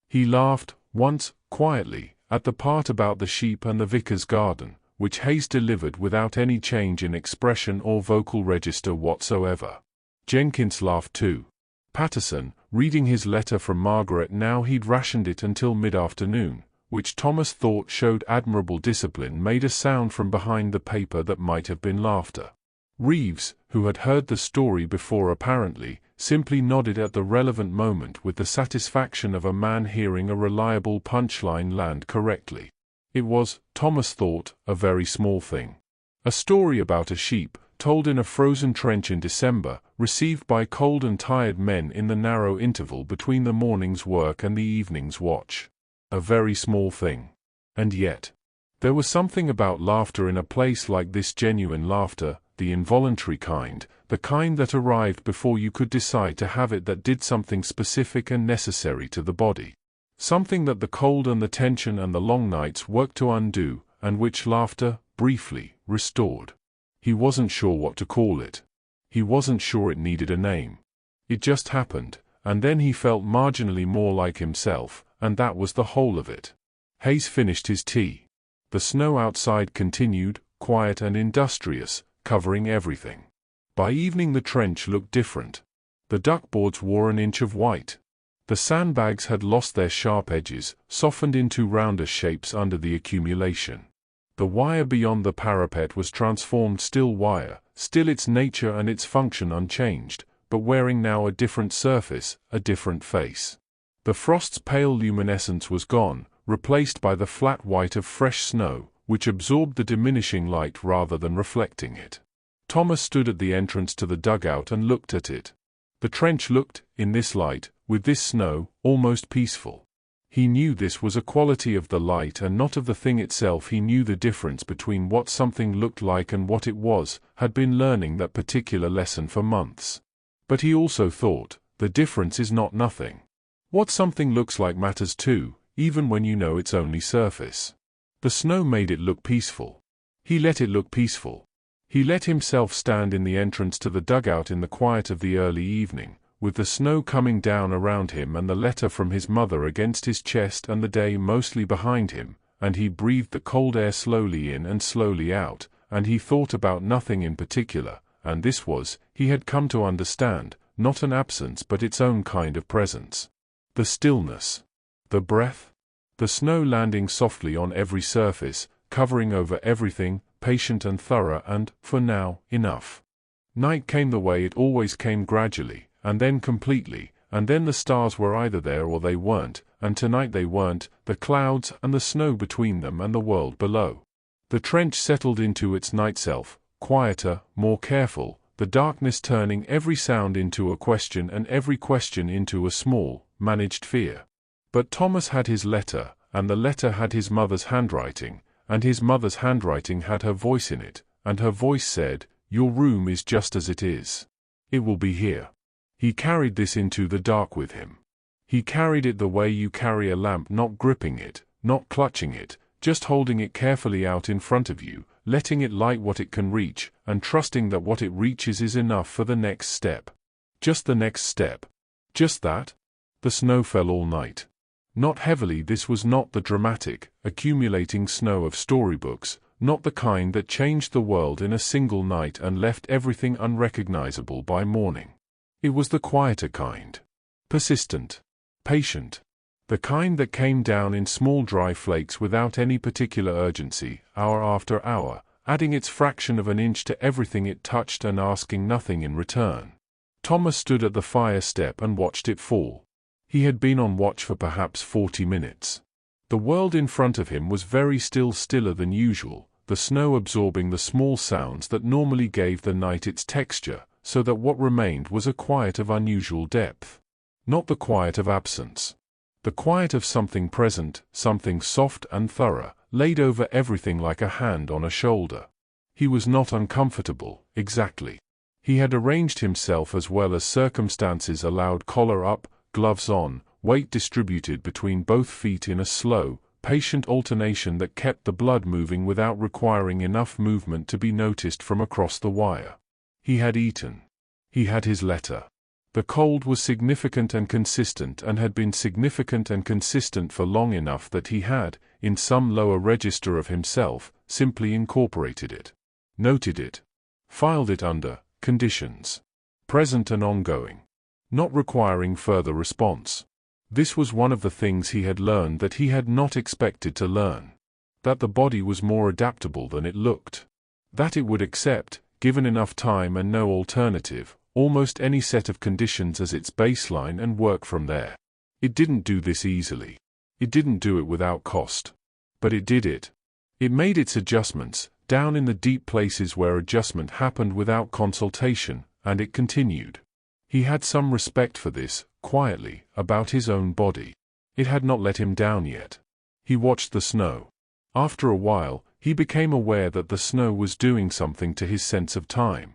Speaker 1: He laughed, once, quietly, at the part about the sheep and the vicar's garden, which Hayes delivered without any change in expression or vocal register whatsoever. Jenkins laughed too. Patterson, reading his letter from Margaret now he'd rationed it until mid-afternoon, which Thomas thought showed admirable discipline, made a sound from behind the paper that might have been laughter. Reeves, who had heard the story before apparently, simply nodded at the relevant moment with the satisfaction of a man hearing a reliable punchline land correctly. It was, Thomas thought, a very small thing. A story about a sheep, told in a frozen trench in December, received by cold and tired men in the narrow interval between the morning's work and the evening's watch. A very small thing. And yet, there was something about laughter in a place like this, genuine laughter, the involuntary kind, the kind that arrived before you could decide to have it, that did something specific and necessary to the body. Something that the cold and the tension and the long nights worked to undo, and which laughter, briefly, restored. He wasn't sure what to call it. He wasn't sure it needed a name. It just happened, and then he felt marginally more like himself, and that was the whole of it. Hayes finished his tea. The snow outside continued, quiet and industrious, covering everything. By evening the trench looked different. The duckboards wore an inch of white. The sandbags had lost their sharp edges, softened into rounder shapes under the accumulation. The wire beyond the parapet was transformed still wire, still its nature and its function unchanged, but wearing now a different surface, a different face. The frost's pale luminescence was gone, replaced by the flat white of fresh snow, which absorbed the diminishing light rather than reflecting it. Thomas stood at the entrance to the dugout and looked at it. The trench looked, in this light, with this snow, almost peaceful. He knew this was a quality of the light and not of the thing itself. He knew the difference between what something looked like and what it was, had been learning that particular lesson for months. But he also thought, the difference is not nothing. What something looks like matters too, even when you know its only surface. The snow made it look peaceful. He let it look peaceful. He let himself stand in the entrance to the dugout in the quiet of the early evening, with the snow coming down around him and the letter from his mother against his chest and the day mostly behind him, and he breathed the cold air slowly in and slowly out, and he thought about nothing in particular, and this was, he had come to understand, not an absence but its own kind of presence. The stillness. The breath. The snow landing softly on every surface, covering over everything, patient and thorough and, for now, enough. Night came the way it always came, gradually, and then completely, and then the stars were either there or they weren't, and tonight they weren't, the clouds and the snow between them and the world below. The trench settled into its night self, quieter, more careful, the darkness turning every sound into a question and every question into a small, managed fear. But Thomas had his letter, and the letter had his mother's handwriting, and his mother's handwriting had her voice in it, and her voice said, "Your room is just as it is. It will be here." He carried this into the dark with him. He carried it the way you carry a lamp, not gripping it, not clutching it, just holding it carefully out in front of you, letting it light what it can reach, and trusting that what it reaches is enough for the next step. Just the next step. Just that. The snow fell all night. Not heavily. This was not the dramatic, accumulating snow of storybooks, not the kind that changed the world in a single night and left everything unrecognizable by morning. It was the quieter kind. Persistent. Patient. The kind that came down in small dry flakes without any particular urgency, hour after hour, adding its fraction of an inch to everything it touched and asking nothing in return. Thomas stood at the fire step and watched it fall. He had been on watch for perhaps 40 minutes. The world in front of him was very still, stiller than usual, the snow absorbing the small sounds that normally gave the night its texture, so that what remained was a quiet of unusual depth. Not the quiet of absence. The quiet of something present, something soft and thorough, laid over everything like a hand on a shoulder. He was not uncomfortable, exactly. He had arranged himself as well as circumstances allowed, collar up, gloves on, weight distributed between both feet in a slow, patient alternation that kept the blood moving without requiring enough movement to be noticed from across the wire. He had eaten. He had his letter. The cold was significant and consistent and had been significant and consistent for long enough that he had, in some lower register of himself, simply incorporated it. Noted it. Filed it under conditions. Present and ongoing. Not requiring further response. This was one of the things he had learned that he had not expected to learn. That the body was more adaptable than it looked. That it would accept, given enough time and no alternative, almost any set of conditions as its baseline and work from there. It didn't do this easily. It didn't do it without cost. But it did it. It made its adjustments, down in the deep places where adjustment happened without consultation, and it continued. He had some respect for this, quietly, about his own body. It had not let him down yet. He watched the snow. After a while, he became aware that the snow was doing something to his sense of time.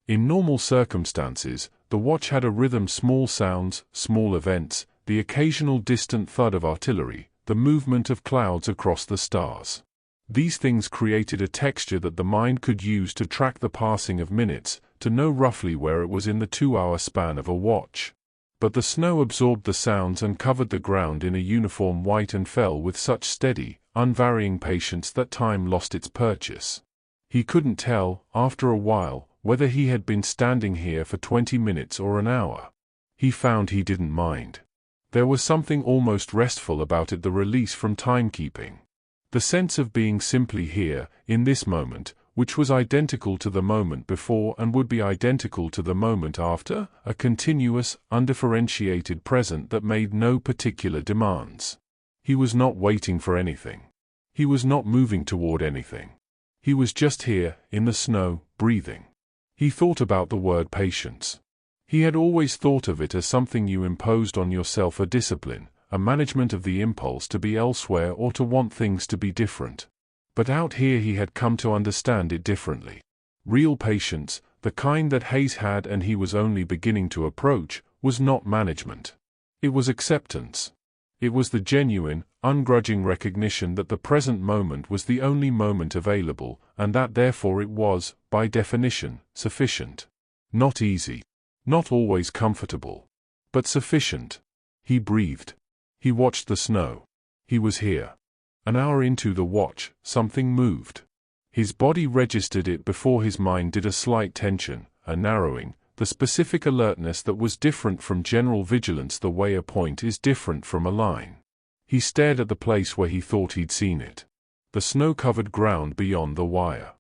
Speaker 1: In normal circumstances, the watch had a rhythm: small sounds, small events, the occasional distant thud of artillery, the movement of clouds across the stars. These things created a texture that the mind could use to track the passing of minutes, to know roughly where it was in the 2-hour span of a watch. But the snow absorbed the sounds and covered the ground in a uniform white and fell with such steady, unvarying patience that time lost its purchase. He couldn't tell, after a while, whether he had been standing here for 20 minutes or an hour. He found he didn't mind. There was something almost restful about it, the release from timekeeping. The sense of being simply here, in this moment, which was identical to the moment before and would be identical to the moment after, a continuous, undifferentiated present that made no particular demands. He was not waiting for anything. He was not moving toward anything. He was just here, in the snow, breathing. He thought about the word patience. He had always thought of it as something you imposed on yourself, a discipline, a management of the impulse to be elsewhere or to want things to be different. But out here he had come to understand it differently. Real patience, the kind that Hayes had and he was only beginning to approach, was not management. It was acceptance. It was the genuine, ungrudging recognition that the present moment was the only moment available, and that therefore it was, by definition, sufficient. Not easy. Not always comfortable. But sufficient. He breathed. He watched the snow. He was here. An hour into the watch, something moved. His body registered it before his mind did. A slight tension, a narrowing, the specific alertness that was different from general vigilance, the way a point is different from a line. He stared at the place where he thought he'd seen it. The snow-covered ground beyond the wire.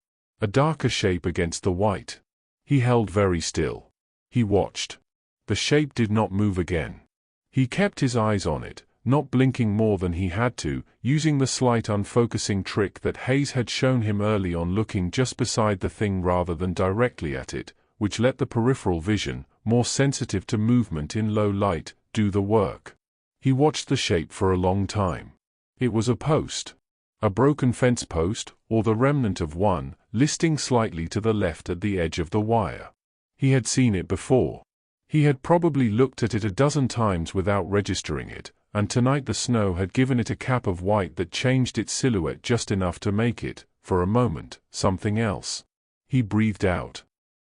Speaker 1: A darker shape against the white. He held very still. He watched. The shape did not move again. He kept his eyes on it, not blinking more than he had to, using the slight unfocusing trick that Hayes had shown him early on, looking just beside the thing rather than directly at it, which let the peripheral vision, more sensitive to movement in low light, do the work. He watched the shape for a long time. It was a post. A broken fence post, or the remnant of one, listing slightly to the left at the edge of the wire. He had seen it before. He had probably looked at it a dozen times without registering it, and tonight the snow had given it a cap of white that changed its silhouette just enough to make it, for a moment, something else. He breathed out.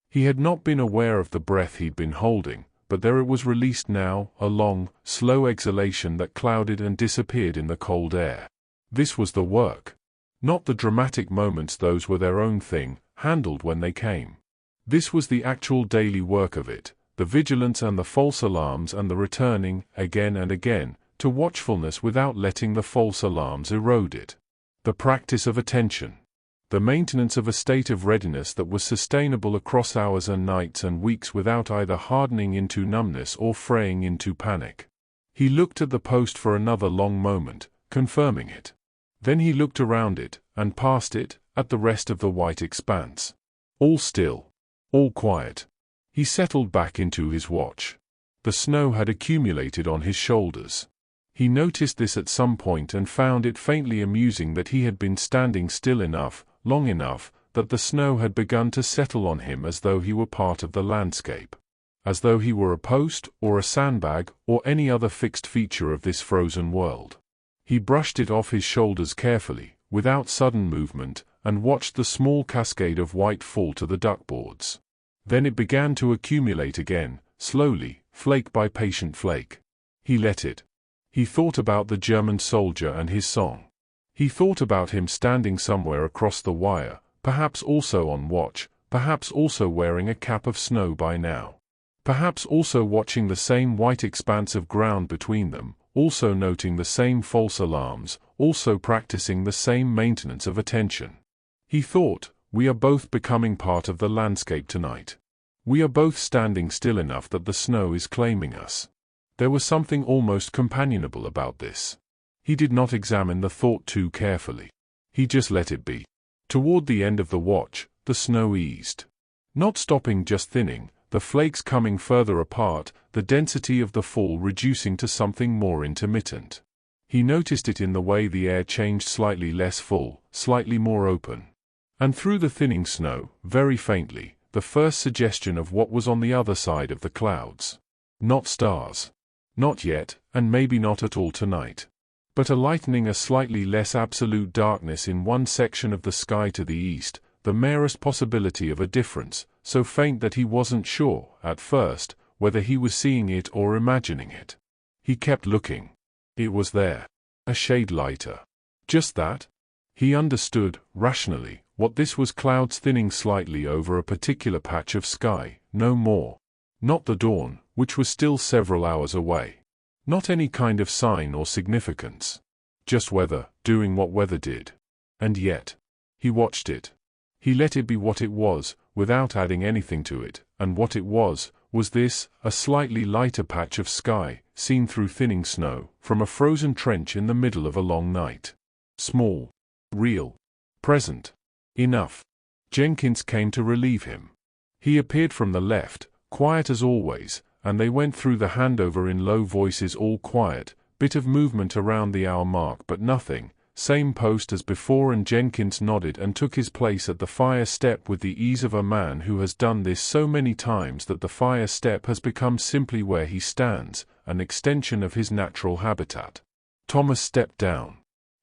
Speaker 1: He had not been aware of the breath he'd been holding, but there it was, released now, a long, slow exhalation that clouded and disappeared in the cold air. This was the work. Not the dramatic moments, those were their own thing, handled when they came. This was the actual daily work of it, the vigilance and the false alarms and the returning, again and again, to watchfulness without letting the false alarms erode it. The practice of attention. The maintenance of a state of readiness that was sustainable across hours and nights and weeks without either hardening into numbness or fraying into panic. He looked at the post for another long moment, confirming it. Then he looked around it, and past it, at the rest of the white expanse. All still. All quiet. He settled back into his watch. The snow had accumulated on his shoulders. He noticed this at some point and found it faintly amusing that he had been standing still enough, long enough, that the snow had begun to settle on him as though he were part of the landscape. As though he were a post, or a sandbag, or any other fixed feature of this frozen world. He brushed it off his shoulders carefully, without sudden movement, and watched the small cascade of white fall to the duckboards. Then it began to accumulate again, slowly, flake by patient flake. He let it. He thought about the German soldier and his song. He thought about him standing somewhere across the wire, perhaps also on watch, perhaps also wearing a cap of snow by now. Perhaps also watching the same white expanse of ground between them, also noting the same false alarms, also practicing the same maintenance of attention. He thought, we are both becoming part of the landscape tonight. We are both standing still enough that the snow is claiming us. There was something almost companionable about this. He did not examine the thought too carefully. He just let it be. Toward the end of the watch, the snow eased. Not stopping, just thinning, the flakes coming further apart, the density of the fall reducing to something more intermittent. He noticed it in the way the air changed, slightly less full, slightly more open. And through the thinning snow, very faintly, the first suggestion of what was on the other side of the clouds. Not stars. Not yet, and maybe not at all tonight. But a lightening, a slightly less absolute darkness in one section of the sky to the east, the merest possibility of a difference, so faint that he wasn't sure, at first, whether he was seeing it or imagining it. He kept looking. It was there. A shade lighter. Just that. He understood, rationally, what this was: clouds thinning slightly over a particular patch of sky, no more. Not the dawn, which was still several hours away. Not any kind of sign or significance. Just weather, doing what weather did. And yet, he watched it. He let it be what it was, without adding anything to it, and what it was this, a slightly lighter patch of sky, seen through thinning snow, from a frozen trench in the middle of a long night. Small. Real. Present. Enough. Jenkins came to relieve him. He appeared from the left, quiet as always, and they went through the handover in low voices, all quiet, bit of movement around the hour mark but nothing, same post as before, and Jenkins nodded and took his place at the fire step with the ease of a man who has done this so many times that the fire step has become simply where he stands, an extension of his natural habitat. Thomas stepped down.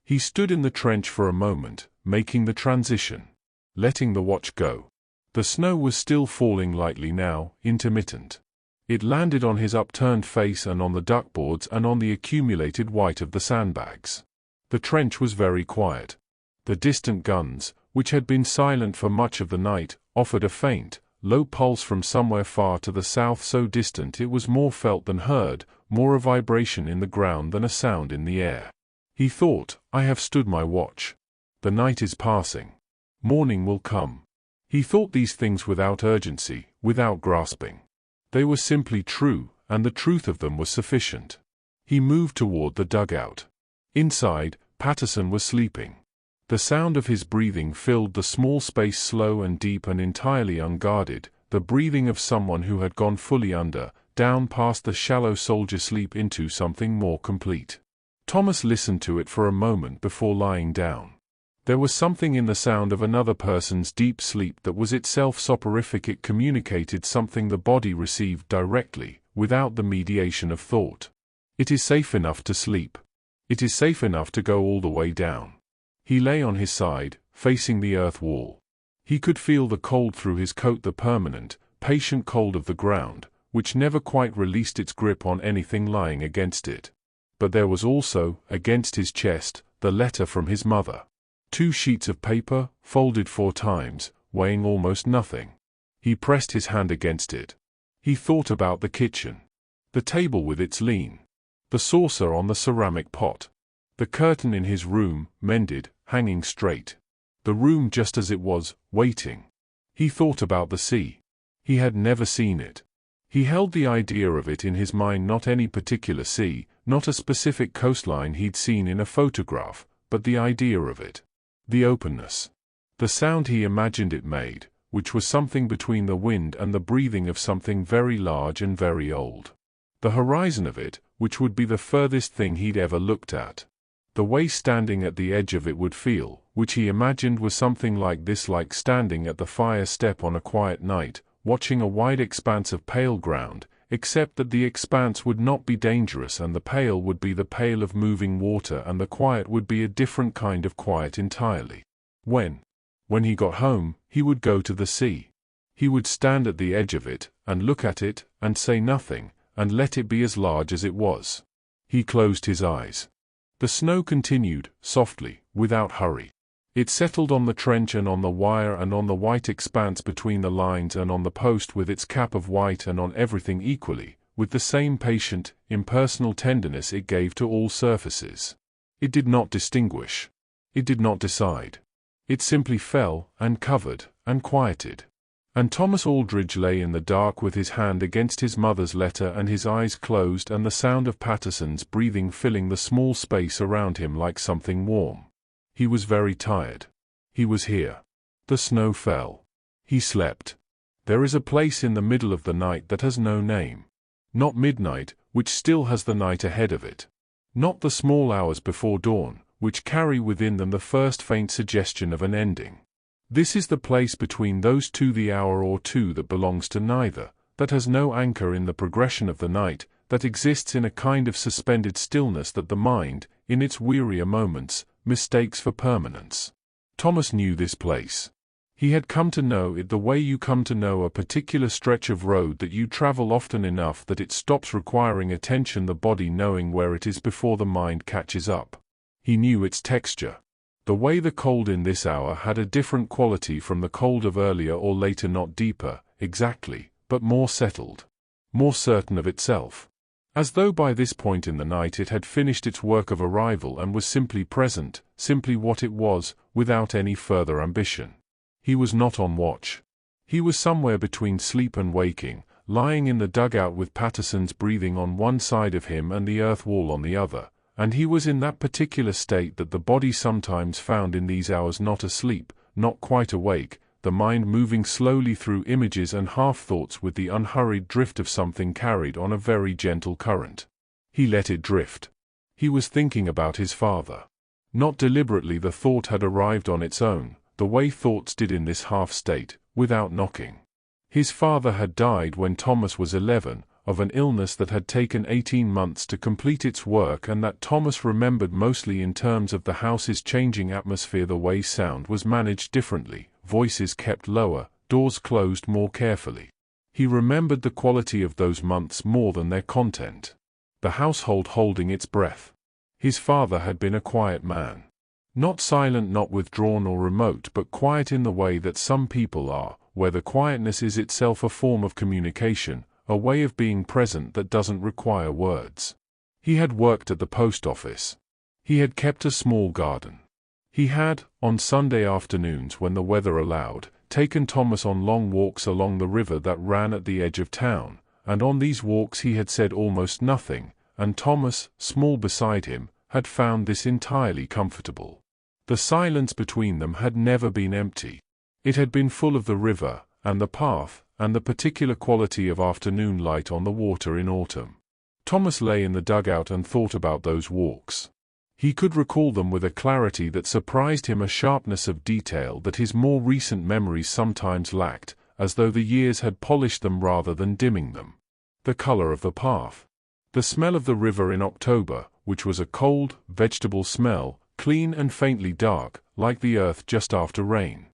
Speaker 1: He stood in the trench for a moment, making the transition, letting the watch go. The snow was still falling lightly now, intermittent. It landed on his upturned face and on the duckboards and on the accumulated white of the sandbags. The trench was very quiet. The distant guns, which had been silent for much of the night, offered a faint, low pulse from somewhere far to the south, so distant it was more felt than heard, more a vibration in the ground than a sound in the air. He thought, I have stood my watch. The night is passing. Morning will come. He thought these things without urgency, without grasping. They were simply true, and the truth of them was sufficient. He moved toward the dugout. Inside, Patterson was sleeping. The sound of his breathing filled the small space, slow and deep and entirely unguarded, the breathing of someone who had gone fully under, down past the shallow soldier sleep into something more complete. Thomas listened to it for a moment before lying down. There was something in the sound of another person's deep sleep that was itself soporific. It communicated something the body received directly, without the mediation of thought. It is safe enough to sleep. It is safe enough to go all the way down. He lay on his side, facing the earth wall. He could feel the cold through his coat, the permanent, patient cold of the ground, which never quite released its grip on anything lying against it. But there was also, against his chest, the letter from his mother. 2 sheets of paper, folded 4 times, weighing almost nothing. He pressed his hand against it. He thought about the kitchen. The table with its lean. The saucer on the ceramic pot. The curtain in his room, mended, hanging straight. The room just as it was, waiting. He thought about the sea. He had never seen it. He held the idea of it in his mind, not any particular sea, not a specific coastline he'd seen in a photograph, but the idea of it. The openness. The sound he imagined it made, which was something between the wind and the breathing of something very large and very old. The horizon of it, which would be the furthest thing he'd ever looked at. The way standing at the edge of it would feel, which he imagined was something like this, like standing at the fire step on a quiet night, watching a wide expanse of pale ground, except that the expanse would not be dangerous and the pale would be the pale of moving water and the quiet would be a different kind of quiet entirely. When he got home, he would go to the sea. He would stand at the edge of it, and look at it, and say nothing, and let it be as large as it was. He closed his eyes. The snow continued, softly, without hurry. It settled on the trench and on the wire and on the white expanse between the lines and on the post with its cap of white and on everything equally, with the same patient, impersonal tenderness it gave to all surfaces. It did not distinguish. It did not decide. It simply fell, and covered, and quieted. And Thomas Aldridge lay in the dark with his hand against his mother's letter and his eyes closed and the sound of Patterson's breathing filling the small space around him like something warm. He was very tired. He was here. The snow fell. He slept. There is a place in the middle of the night that has no name. Not midnight, which still has the night ahead of it. Not the small hours before dawn, which carry within them the first faint suggestion of an ending. This is the place between those two, the hour or two that belongs to neither, that has no anchor in the progression of the night, that exists in a kind of suspended stillness that the mind, in its wearier moments, mistakes for permanence. Thomas knew this place. He had come to know it the way you come to know a particular stretch of road that you travel often enough that it stops requiring attention, the body knowing where it is before the mind catches up. He knew its texture. The way the cold in this hour had a different quality from the cold of earlier or later, not deeper, exactly, but more settled. More certain of itself. As though by this point in the night it had finished its work of arrival and was simply present, simply what it was, without any further ambition. He was not on watch. He was somewhere between sleep and waking, lying in the dugout with Patterson's breathing on one side of him and the earth wall on the other, and he was in that particular state that the body sometimes found in these hours, not asleep, not quite awake, the mind moving slowly through images and half-thoughts with the unhurried drift of something carried on a very gentle current. He let it drift. He was thinking about his father. Not deliberately, the thought had arrived on its own, the way thoughts did in this half-state, without knocking. His father had died when Thomas was 11, of an illness that had taken 18 months to complete its work, and that Thomas remembered mostly in terms of the house's changing atmosphere, the way sound was managed differently, voices kept lower, doors closed more carefully. He remembered the quality of those months more than their content. The household holding its breath. His father had been a quiet man. Not silent, not withdrawn or remote, but quiet in the way that some people are, where the quietness is itself a form of communication, a way of being present that doesn't require words. He had worked at the post office. He had kept a small garden. He had, on Sunday afternoons when the weather allowed, taken Thomas on long walks along the river that ran at the edge of town, and on these walks he had said almost nothing, and Thomas, small beside him, had found this entirely comfortable. The silence between them had never been empty. It had been full of the river, and the path, and the particular quality of afternoon light on the water in autumn. Thomas lay in the dugout and thought about those walks. He could recall them with a clarity that surprised him, a sharpness of detail that his more recent memories sometimes lacked, as though the years had polished them rather than dimming them. The color of the path. The smell of the river in October, which was a cold, vegetable smell, clean and faintly dark, like the earth just after rain.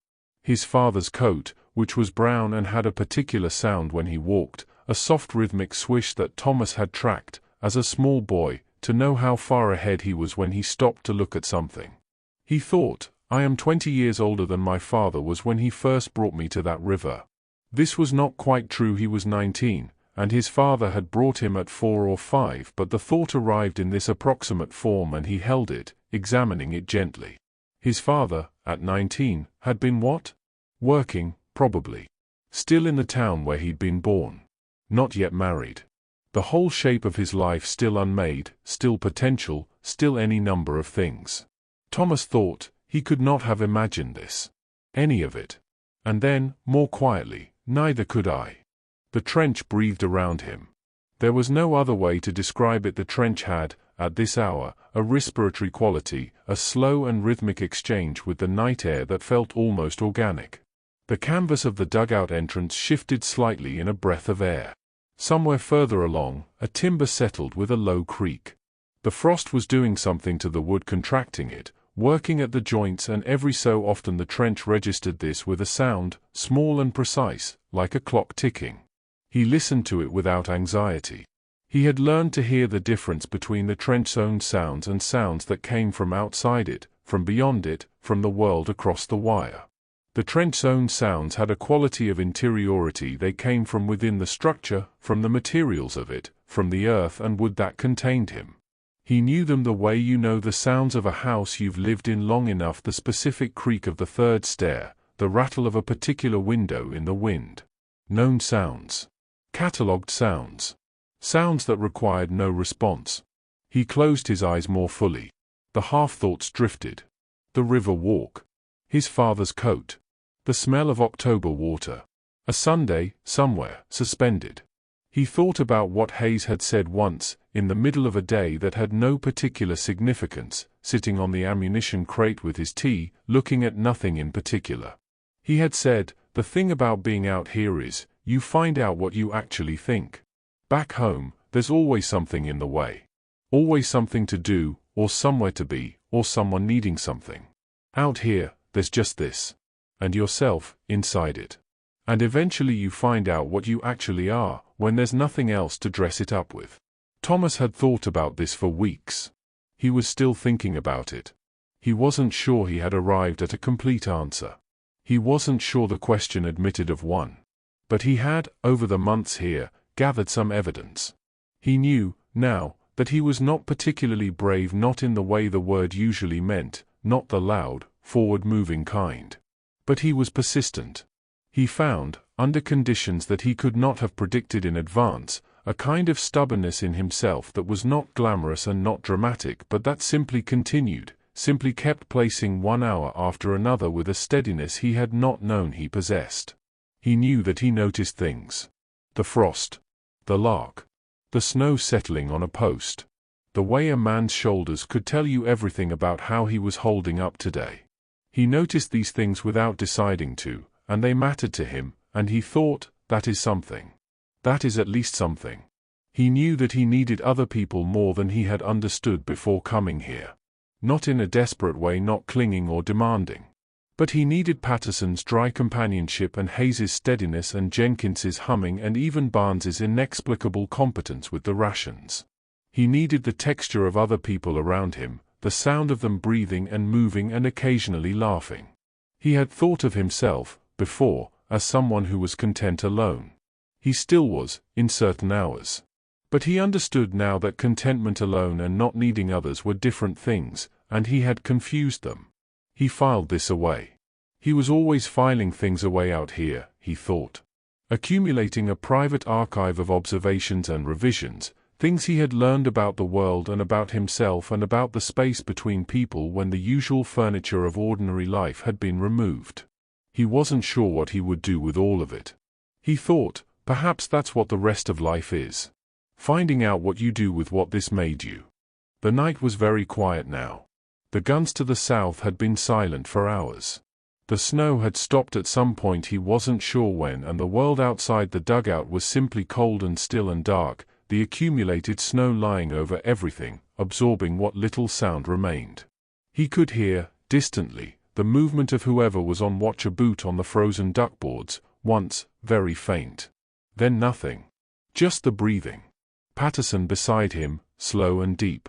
Speaker 1: His father's coat, which was brown and had a particular sound when he walked, a soft rhythmic swish that Thomas had tracked, as a small boy, to know how far ahead he was when he stopped to look at something. He thought, I am 20 years older than my father was when he first brought me to that river. This was not quite true. He was 19, and his father had brought him at 4 or 5, but the thought arrived in this approximate form and he held it, examining it gently. His father, at 19, had been what? Working, probably. Still in the town where he'd been born. Not yet married. The whole shape of his life still unmade, still potential, still any number of things. Thomas thought, he could not have imagined this. Any of it. And then, more quietly, neither could I. The trench breathed around him. There was no other way to describe it. The trench had, at this hour, a respiratory quality, a slow and rhythmic exchange with the night air that felt almost organic. The canvas of the dugout entrance shifted slightly in a breath of air. Somewhere further along, a timber settled with a low creak. The frost was doing something to the wood, contracting it, working at the joints, and every so often the trench registered this with a sound, small and precise, like a clock ticking. He listened to it without anxiety. He had learned to hear the difference between the trench's own sounds and sounds that came from outside it, from beyond it, from the world across the wire. The trench's own sounds had a quality of interiority. They came from within the structure, from the materials of it, from the earth and wood that contained him. He knew them the way you know the sounds of a house you've lived in long enough, the specific creak of the third stair, the rattle of a particular window in the wind. Known sounds. Catalogued sounds. Sounds that required no response. He closed his eyes more fully. The half-thoughts drifted. The river walk. His father's coat. The smell of October water. A Sunday, somewhere, suspended. He thought about what Hayes had said once, in the middle of a day that had no particular significance, sitting on the ammunition crate with his tea, looking at nothing in particular. He had said, the thing about being out here is, you find out what you actually think. Back home, there's always something in the way. Always something to do, or somewhere to be, or someone needing something. Out here, there's just this. And yourself, inside it. And eventually you find out what you actually are, when there's nothing else to dress it up with. Thomas had thought about this for weeks. He was still thinking about it. He wasn't sure he had arrived at a complete answer. He wasn't sure the question admitted of one. But he had, over the months here, gathered some evidence. He knew, now, that he was not particularly brave, not in the way the word usually meant, not the loud, forward-moving kind. But he was persistent. He found, under conditions that he could not have predicted in advance, a kind of stubbornness in himself that was not glamorous and not dramatic, but that simply continued, simply kept placing 1 hour after another with a steadiness he had not known he possessed. He knew that he noticed things. The frost. The lark. The snow settling on a post. The way a man's shoulders could tell you everything about how he was holding up today. He noticed these things without deciding to, and they mattered to him, and he thought, that is something. That is at least something. He knew that he needed other people more than he had understood before coming here. Not in a desperate way, not clinging or demanding. But he needed Patterson's dry companionship and Hayes's steadiness and Jenkins's humming and even Barnes's inexplicable competence with the rations. He needed the texture of other people around him, the sound of them breathing and moving and occasionally laughing. He had thought of himself, before, as someone who was content alone. He still was, in certain hours. But he understood now that contentment alone and not needing others were different things, and he had confused them. He filed this away. He was always filing things away out here, he thought. Accumulating a private archive of observations and revisions, things he had learned about the world and about himself and about the space between people when the usual furniture of ordinary life had been removed. He wasn't sure what he would do with all of it. He thought, perhaps that's what the rest of life is. Finding out what you do with what this made you. The night was very quiet now. The guns to the south had been silent for hours. The snow had stopped at some point, he wasn't sure when, and the world outside the dugout was simply cold and still and dark, the accumulated snow lying over everything, absorbing what little sound remained. He could hear, distantly, the movement of whoever was on watch aboot on the frozen duckboards, once, very faint. Then nothing. Just the breathing. Patterson beside him, slow and deep.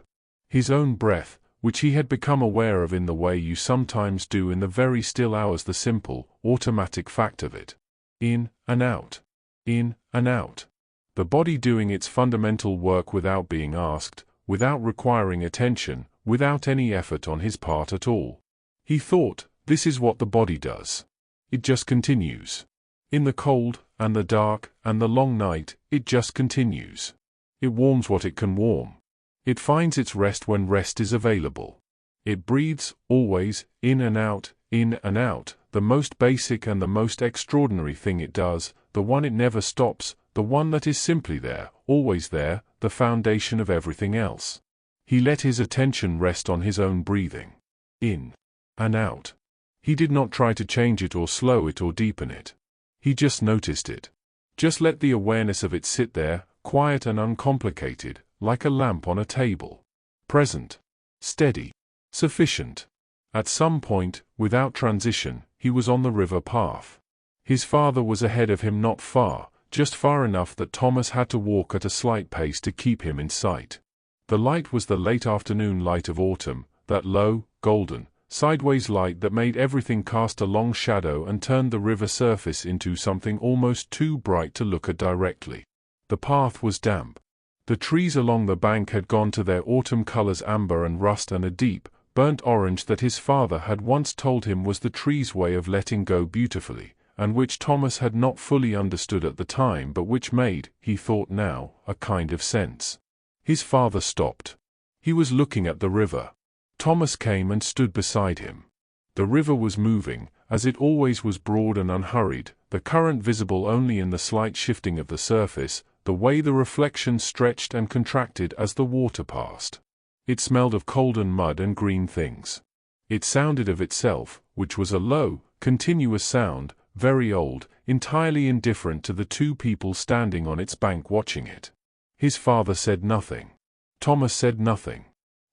Speaker 1: His own breath, which he had become aware of in the way you sometimes do in the very still hours, the simple, automatic fact of it. In and out. In and out. The body doing its fundamental work without being asked, without requiring attention, without any effort on his part at all. He thought, this is what the body does. It just continues. In the cold, and the dark, and the long night, it just continues. It warms what it can warm. It finds its rest when rest is available. It breathes, always, in and out, the most basic and the most extraordinary thing it does, the one it never stops, the one that is simply there, always there, the foundation of everything else. He let his attention rest on his own breathing. In and out. He did not try to change it or slow it or deepen it. He just noticed it. Just let the awareness of it sit there, quiet and uncomplicated, like a lamp on a table. Present. Steady. Sufficient. At some point, without transition, he was on the river path. His father was ahead of him, not far, just far enough that Thomas had to walk at a slight pace to keep him in sight. The light was the late afternoon light of autumn, that low, golden, sideways light that made everything cast a long shadow and turned the river surface into something almost too bright to look at directly. The path was damp. The trees along the bank had gone to their autumn colors, amber and rust and a deep, burnt orange that his father had once told him was the tree's way of letting go beautifully, and which Thomas had not fully understood at the time, but which made, he thought now, a kind of sense. His father stopped. He was looking at the river. Thomas came and stood beside him. The river was moving, as it always was, broad and unhurried, the current visible only in the slight shifting of the surface, the way the reflection stretched and contracted as the water passed. It smelled of cold and mud and green things. It sounded of itself, which was a low, continuous sound, very old, entirely indifferent to the two people standing on its bank watching it. His father said nothing. Thomas said nothing.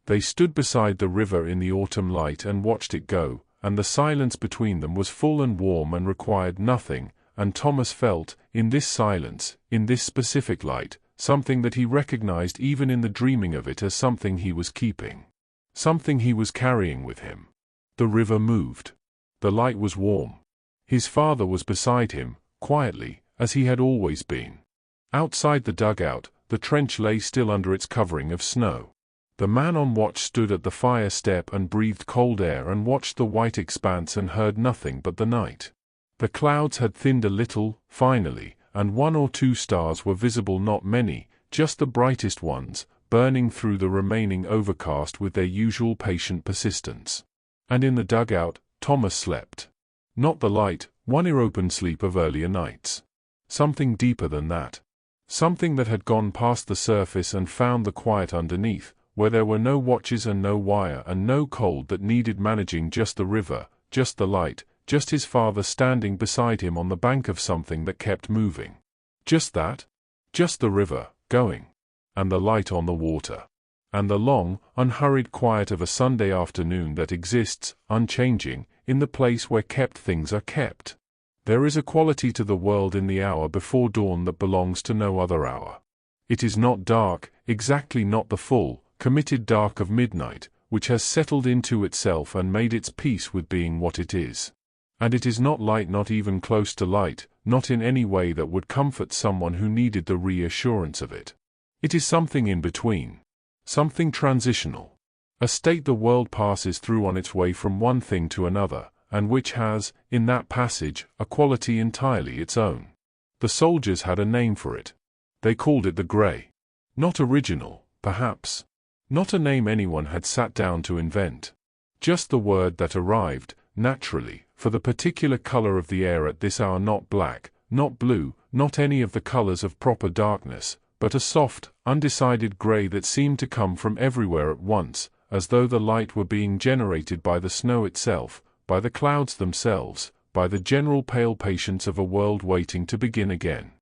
Speaker 1: They stood beside the river in the autumn light and watched it go, and the silence between them was full and warm and required nothing, and Thomas felt, in this silence, in this specific light, something that he recognized even in the dreaming of it as something he was keeping. Something he was carrying with him. The river moved. The light was warm. His father was beside him, quietly, as he had always been. Outside the dugout, the trench lay still under its covering of snow. The man on watch stood at the fire step and breathed cold air and watched the white expanse and heard nothing but the night. The clouds had thinned a little, finally, and 1 or 2 stars were visible, not many, just the brightest ones, burning through the remaining overcast with their usual patient persistence. And in the dugout, Thomas slept. Not the light, one-ear-open sleep of earlier nights. Something deeper than that. Something that had gone past the surface and found the quiet underneath, where there were no watches and no wire and no cold that needed managing, just the river, just the light, just his father standing beside him on the bank of something that kept moving. Just that. Just the river, going. And the light on the water. And the long, unhurried quiet of a Sunday afternoon that exists, unchanging, in the place where kept things are kept. There is a quality to the world in the hour before dawn that belongs to no other hour. It is not dark, exactly not the full, committed dark of midnight, which has settled into itself and made its peace with being what it is. And it is not light, not even close to light, not in any way that would comfort someone who needed the reassurance of it. It is something in between. Something transitional. A state the world passes through on its way from one thing to another, and which has, in that passage, a quality entirely its own. The soldiers had a name for it. They called it the grey. Not original, perhaps. Not a name anyone had sat down to invent. Just the word that arrived, naturally, for the particular color of the air at this hour, not black, not blue, not any of the colors of proper darkness, but a soft, undecided grey that seemed to come from everywhere at once, as though the light were being generated by the snow itself, by the clouds themselves, by the general pale patience of a world waiting to begin again.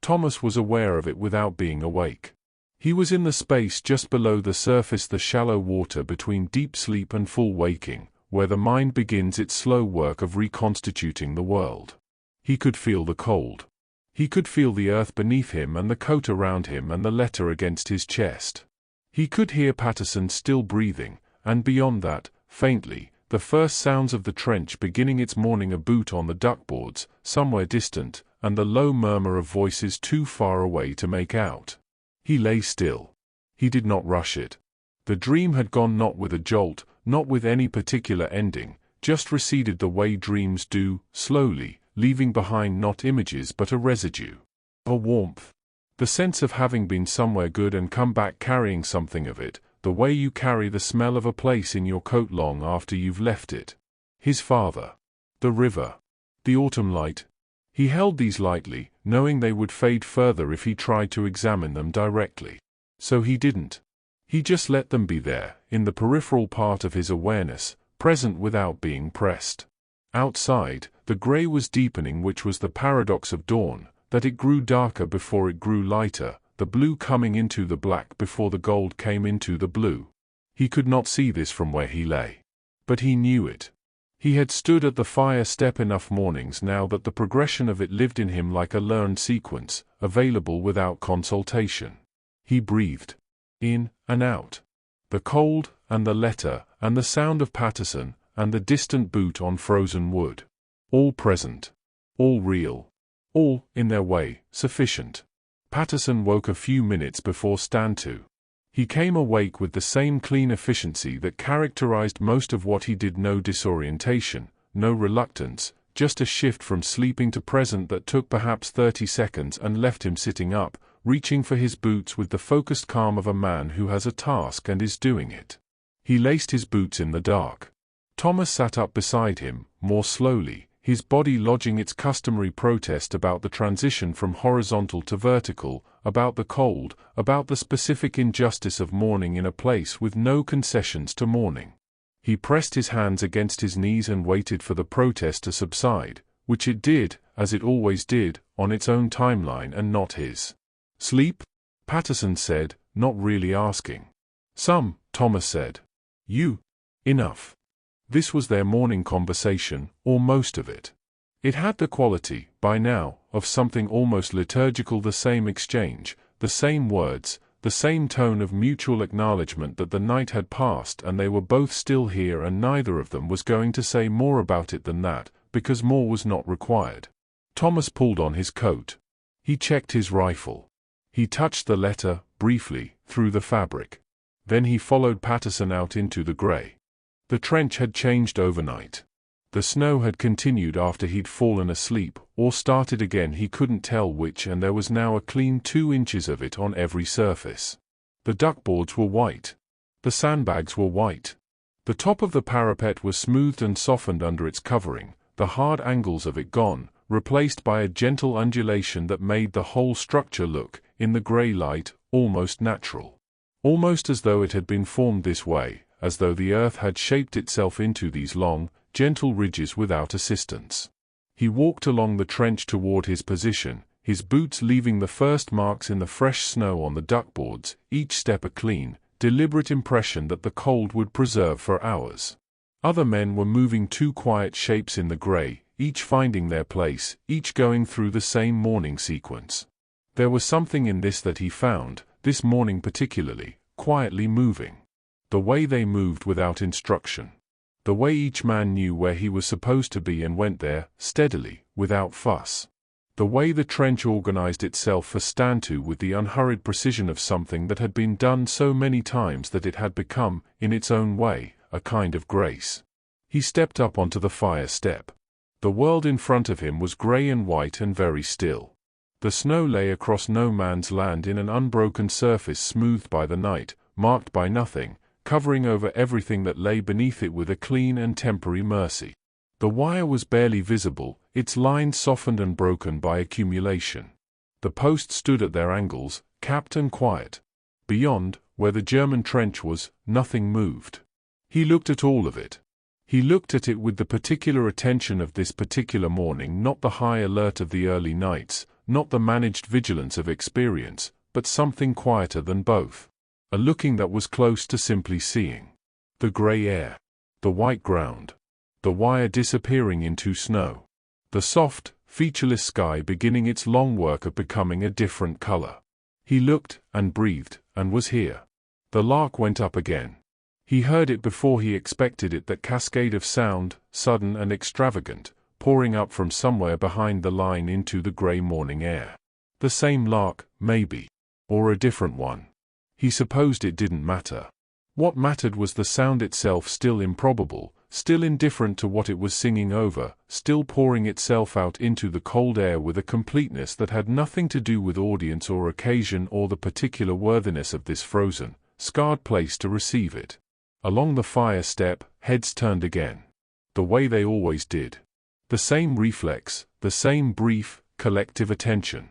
Speaker 1: Thomas was aware of it without being awake. He was in the space just below the surface, the shallow water between deep sleep and full waking, where the mind begins its slow work of reconstituting the world. He could feel the cold. He could feel the earth beneath him and the coat around him and the letter against his chest. He could hear Patterson still breathing, and beyond that, faintly, the first sounds of the trench beginning its morning, a boot on the duckboards, somewhere distant, and the low murmur of voices too far away to make out. He lay still. He did not rush it. The dream had gone, not with a jolt, not with any particular ending, just receded the way dreams do, slowly, leaving behind not images but a residue. A warmth. The sense of having been somewhere good and come back carrying something of it, the way you carry the smell of a place in your coat long after you've left it. His father. The river. The autumn light. He held these lightly, knowing they would fade further if he tried to examine them directly. So he didn't. He just let them be there, in the peripheral part of his awareness, present without being pressed. Outside, the grey was deepening, which was the paradox of dawn, that it grew darker before it grew lighter, the blue coming into the black before the gold came into the blue. He could not see this from where he lay. But he knew it. He had stood at the fire step enough mornings now that the progression of it lived in him like a learned sequence, available without consultation. He breathed. In and out. The cold, and the letter, and the sound of Patterson, and the distant boot on frozen wood. All present. All real. All, in their way, sufficient. Patterson woke a few minutes before stand to. He came awake with the same clean efficiency that characterized most of what he did, no disorientation, no reluctance, just a shift from sleeping to present that took perhaps 30 seconds and left him sitting up, reaching for his boots with the focused calm of a man who has a task and is doing it. He laced his boots in the dark. Thomas sat up beside him, more slowly, his body lodging its customary protest about the transition from horizontal to vertical, about the cold, about the specific injustice of morning in a place with no concessions to morning. He pressed his hands against his knees and waited for the protest to subside, which it did, as it always did, on its own timeline and not his. "Sleep?" Patterson said, not really asking. "Some," Thomas said. "You?" "Enough." This was their morning conversation, or most of it. It had the quality, by now, of something almost liturgical, the same exchange, the same words, the same tone of mutual acknowledgement that the night had passed and they were both still here, and neither of them was going to say more about it than that, because more was not required. Thomas pulled on his coat. He checked his rifle. He touched the letter, briefly, through the fabric. Then he followed Patterson out into the grey. The trench had changed overnight. The snow had continued after he'd fallen asleep, or started again, he couldn't tell which, and there was now a clean 2 inches of it on every surface. The duckboards were white. The sandbags were white. The top of the parapet was smoothed and softened under its covering, the hard angles of it gone, replaced by a gentle undulation that made the whole structure look, in the grey light, almost natural. Almost as though it had been formed this way, as though the earth had shaped itself into these long, gentle ridges without assistance. He walked along the trench toward his position, his boots leaving the first marks in the fresh snow on the duckboards, each step a clean, deliberate impression that the cold would preserve for hours. Other men were moving, 2 quiet shapes in the grey, each finding their place, each going through the same morning sequence. There was something in this that he found, this morning particularly, quietly moving. The way they moved without instruction. The way each man knew where he was supposed to be and went there, steadily, without fuss. The way the trench organized itself for stand-to with the unhurried precision of something that had been done so many times that it had become, in its own way, a kind of grace. He stepped up onto the fire step. The world in front of him was grey and white and very still. The snow lay across no man's land in an unbroken surface smoothed by the night, marked by nothing, covering over everything that lay beneath it with a clean and temporary mercy. The wire was barely visible, its lines softened and broken by accumulation. The posts stood at their angles, capped and quiet. Beyond, where the German trench was, nothing moved. He looked at all of it. He looked at it with the particular attention of this particular morning, not the high alert of the early nights, not the managed vigilance of experience, but something quieter than both. A looking that was close to simply seeing. The grey air. The white ground. The wire disappearing into snow. The soft, featureless sky beginning its long work of becoming a different color. He looked, and breathed, and was here. The lark went up again. He heard it before he expected it, that cascade of sound, sudden and extravagant, pouring up from somewhere behind the line into the grey morning air. The same lark, maybe. Or a different one. He supposed it didn't matter. What mattered was the sound itself, still improbable, still indifferent to what it was singing over, still pouring itself out into the cold air with a completeness that had nothing to do with audience or occasion or the particular worthiness of this frozen, scarred place to receive it. Along the fire step, heads turned again. The way they always did. The same reflex, the same brief, collective attention.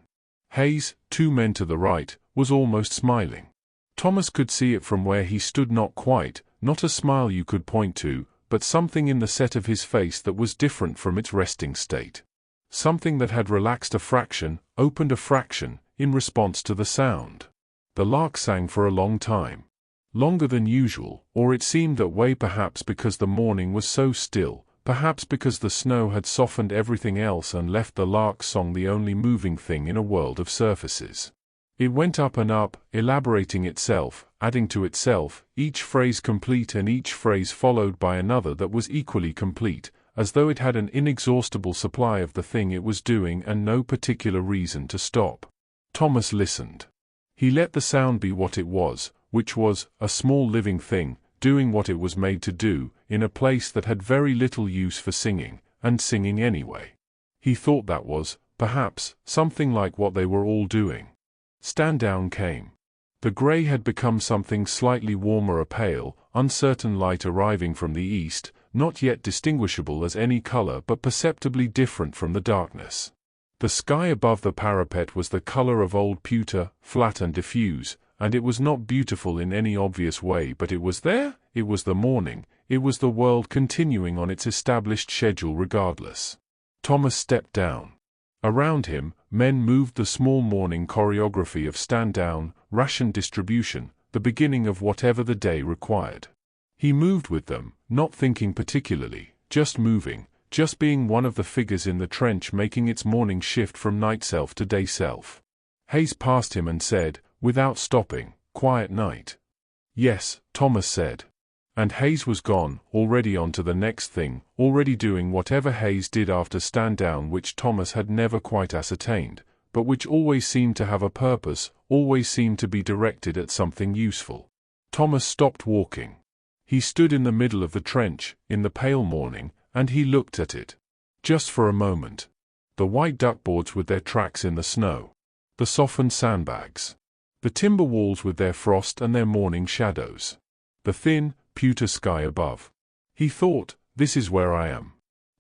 Speaker 1: Hayes, 2 men to the right, was almost smiling. Thomas could see it from where he stood, not quite, not a smile you could point to, but something in the set of his face that was different from its resting state. Something that had relaxed a fraction, opened a fraction, in response to the sound. The lark sang for a long time. Longer than usual, or it seemed that way, perhaps because the morning was so still, perhaps because the snow had softened everything else and left the lark's song the only moving thing in a world of surfaces. It went up and up, elaborating itself, adding to itself, each phrase complete and each phrase followed by another that was equally complete, as though it had an inexhaustible supply of the thing it was doing and no particular reason to stop. Thomas listened. He let the sound be what it was, which was, a small living thing, doing what it was made to do, in a place that had very little use for singing, and singing anyway. He thought that was, perhaps, something like what they were all doing. Stand down came. The grey had become something slightly warmer, a pale, uncertain light arriving from the east, not yet distinguishable as any color but perceptibly different from the darkness. The sky above the parapet was the color of old pewter, flat and diffuse, and it was not beautiful in any obvious way, but it was there, it was the morning, it was the world continuing on its established schedule regardless. Thomas stepped down. Around him, men moved the small morning choreography of stand down, ration distribution, the beginning of whatever the day required. He moved with them, not thinking particularly, just moving, just being one of the figures in the trench making its morning shift from night self to day self. Hayes passed him and said, without stopping, "Quiet night." "Yes," Thomas said. And Hayes was gone, already on to the next thing, already doing whatever Hayes did after stand down, which Thomas had never quite ascertained, but which always seemed to have a purpose, always seemed to be directed at something useful. Thomas stopped walking. He stood in the middle of the trench, in the pale morning, and he looked at it. Just for a moment. The white duckboards with their tracks in the snow. The softened sandbags. The timber walls with their frost and their morning shadows. The thin, pewter sky above. He thought, this is where I am.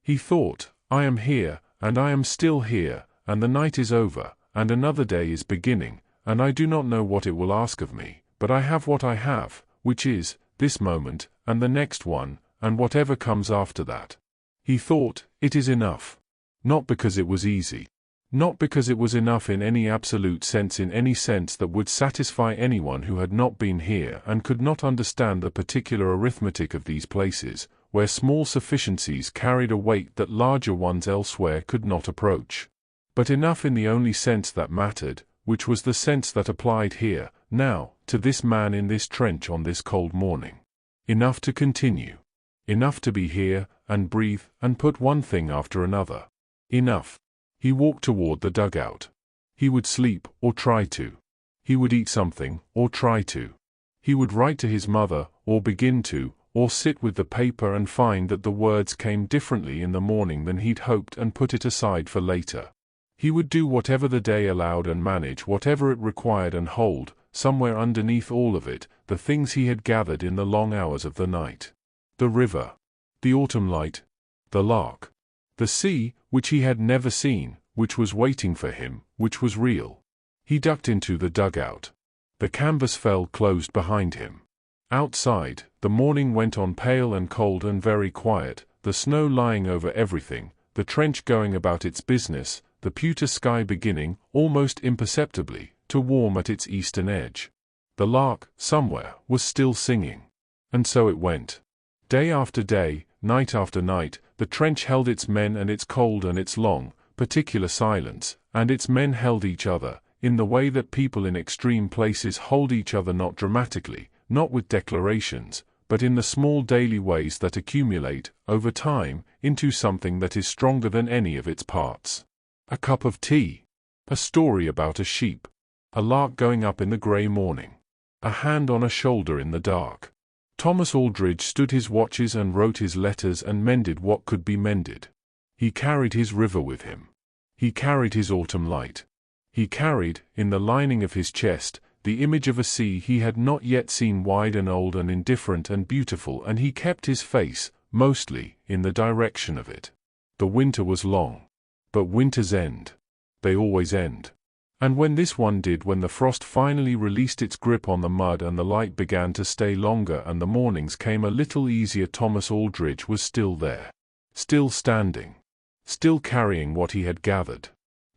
Speaker 1: He thought, I am here, and I am still here, and the night is over, and another day is beginning, and I do not know what it will ask of me, but I have what I have, which is, this moment, and the next one, and whatever comes after that. He thought, it is enough. Not because it was easy. Not because it was enough in any absolute sense, in any sense that would satisfy anyone who had not been here and could not understand the particular arithmetic of these places, where small sufficiencies carried a weight that larger ones elsewhere could not approach. But enough in the only sense that mattered, which was the sense that applied here, now, to this man in this trench on this cold morning. Enough to continue. Enough to be here, and breathe, and put one thing after another. Enough. He walked toward the dugout. He would sleep, or try to. He would eat something, or try to. He would write to his mother, or begin to, or sit with the paper and find that the words came differently in the morning than he'd hoped and put it aside for later. He would do whatever the day allowed and manage whatever it required and hold, somewhere underneath all of it, the things he had gathered in the long hours of the night. The river. The autumn light. The lark. The sea, which he had never seen, which was waiting for him, which was real. He ducked into the dugout. The canvas fell closed behind him. Outside, the morning went on pale and cold and very quiet, the snow lying over everything, the trench going about its business, the pewter sky beginning, almost imperceptibly, to warm at its eastern edge. The lark, somewhere, was still singing. And so it went. Day after day, night after night, the trench held its men and its cold and its long, particular silence, and its men held each other, in the way that people in extreme places hold each other, not dramatically, not with declarations, but in the small daily ways that accumulate, over time, into something that is stronger than any of its parts. A cup of tea. A story about a sheep. A lark going up in the grey morning. A hand on a shoulder in the dark. Thomas Aldridge stood his watches and wrote his letters and mended what could be mended. He carried his river with him. He carried his autumn light. He carried, in the lining of his chest, the image of a sea he had not yet seen, wide and old and indifferent and beautiful, and he kept his face, mostly, in the direction of it. The winter was long. But winters end. They always end. And when this one did, when the frost finally released its grip on the mud and the light began to stay longer and the mornings came a little easier, Thomas Aldridge was still there. Still standing. Still carrying what he had gathered.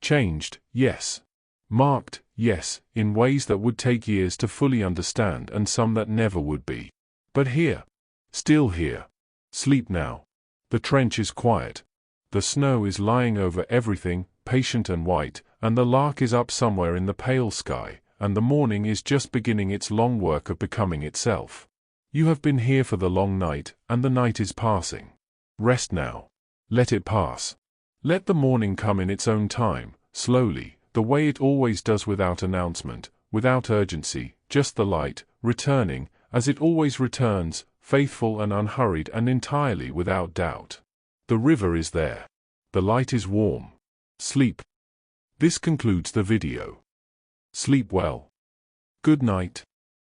Speaker 1: Changed, yes. Marked, yes, in ways that would take years to fully understand and some that never would be. But here. Still here. Sleep now. The trench is quiet. The snow is lying over everything, patient and white, and the lark is up somewhere in the pale sky, and the morning is just beginning its long work of becoming itself. You have been here for the long night, and the night is passing. Rest now. Let it pass. Let the morning come in its own time, slowly, the way it always does, without announcement, without urgency, just the light, returning, as it always returns, faithful and unhurried and entirely without doubt. The river is there. The light is warm. Sleep. This concludes the video. Sleep well. Good night.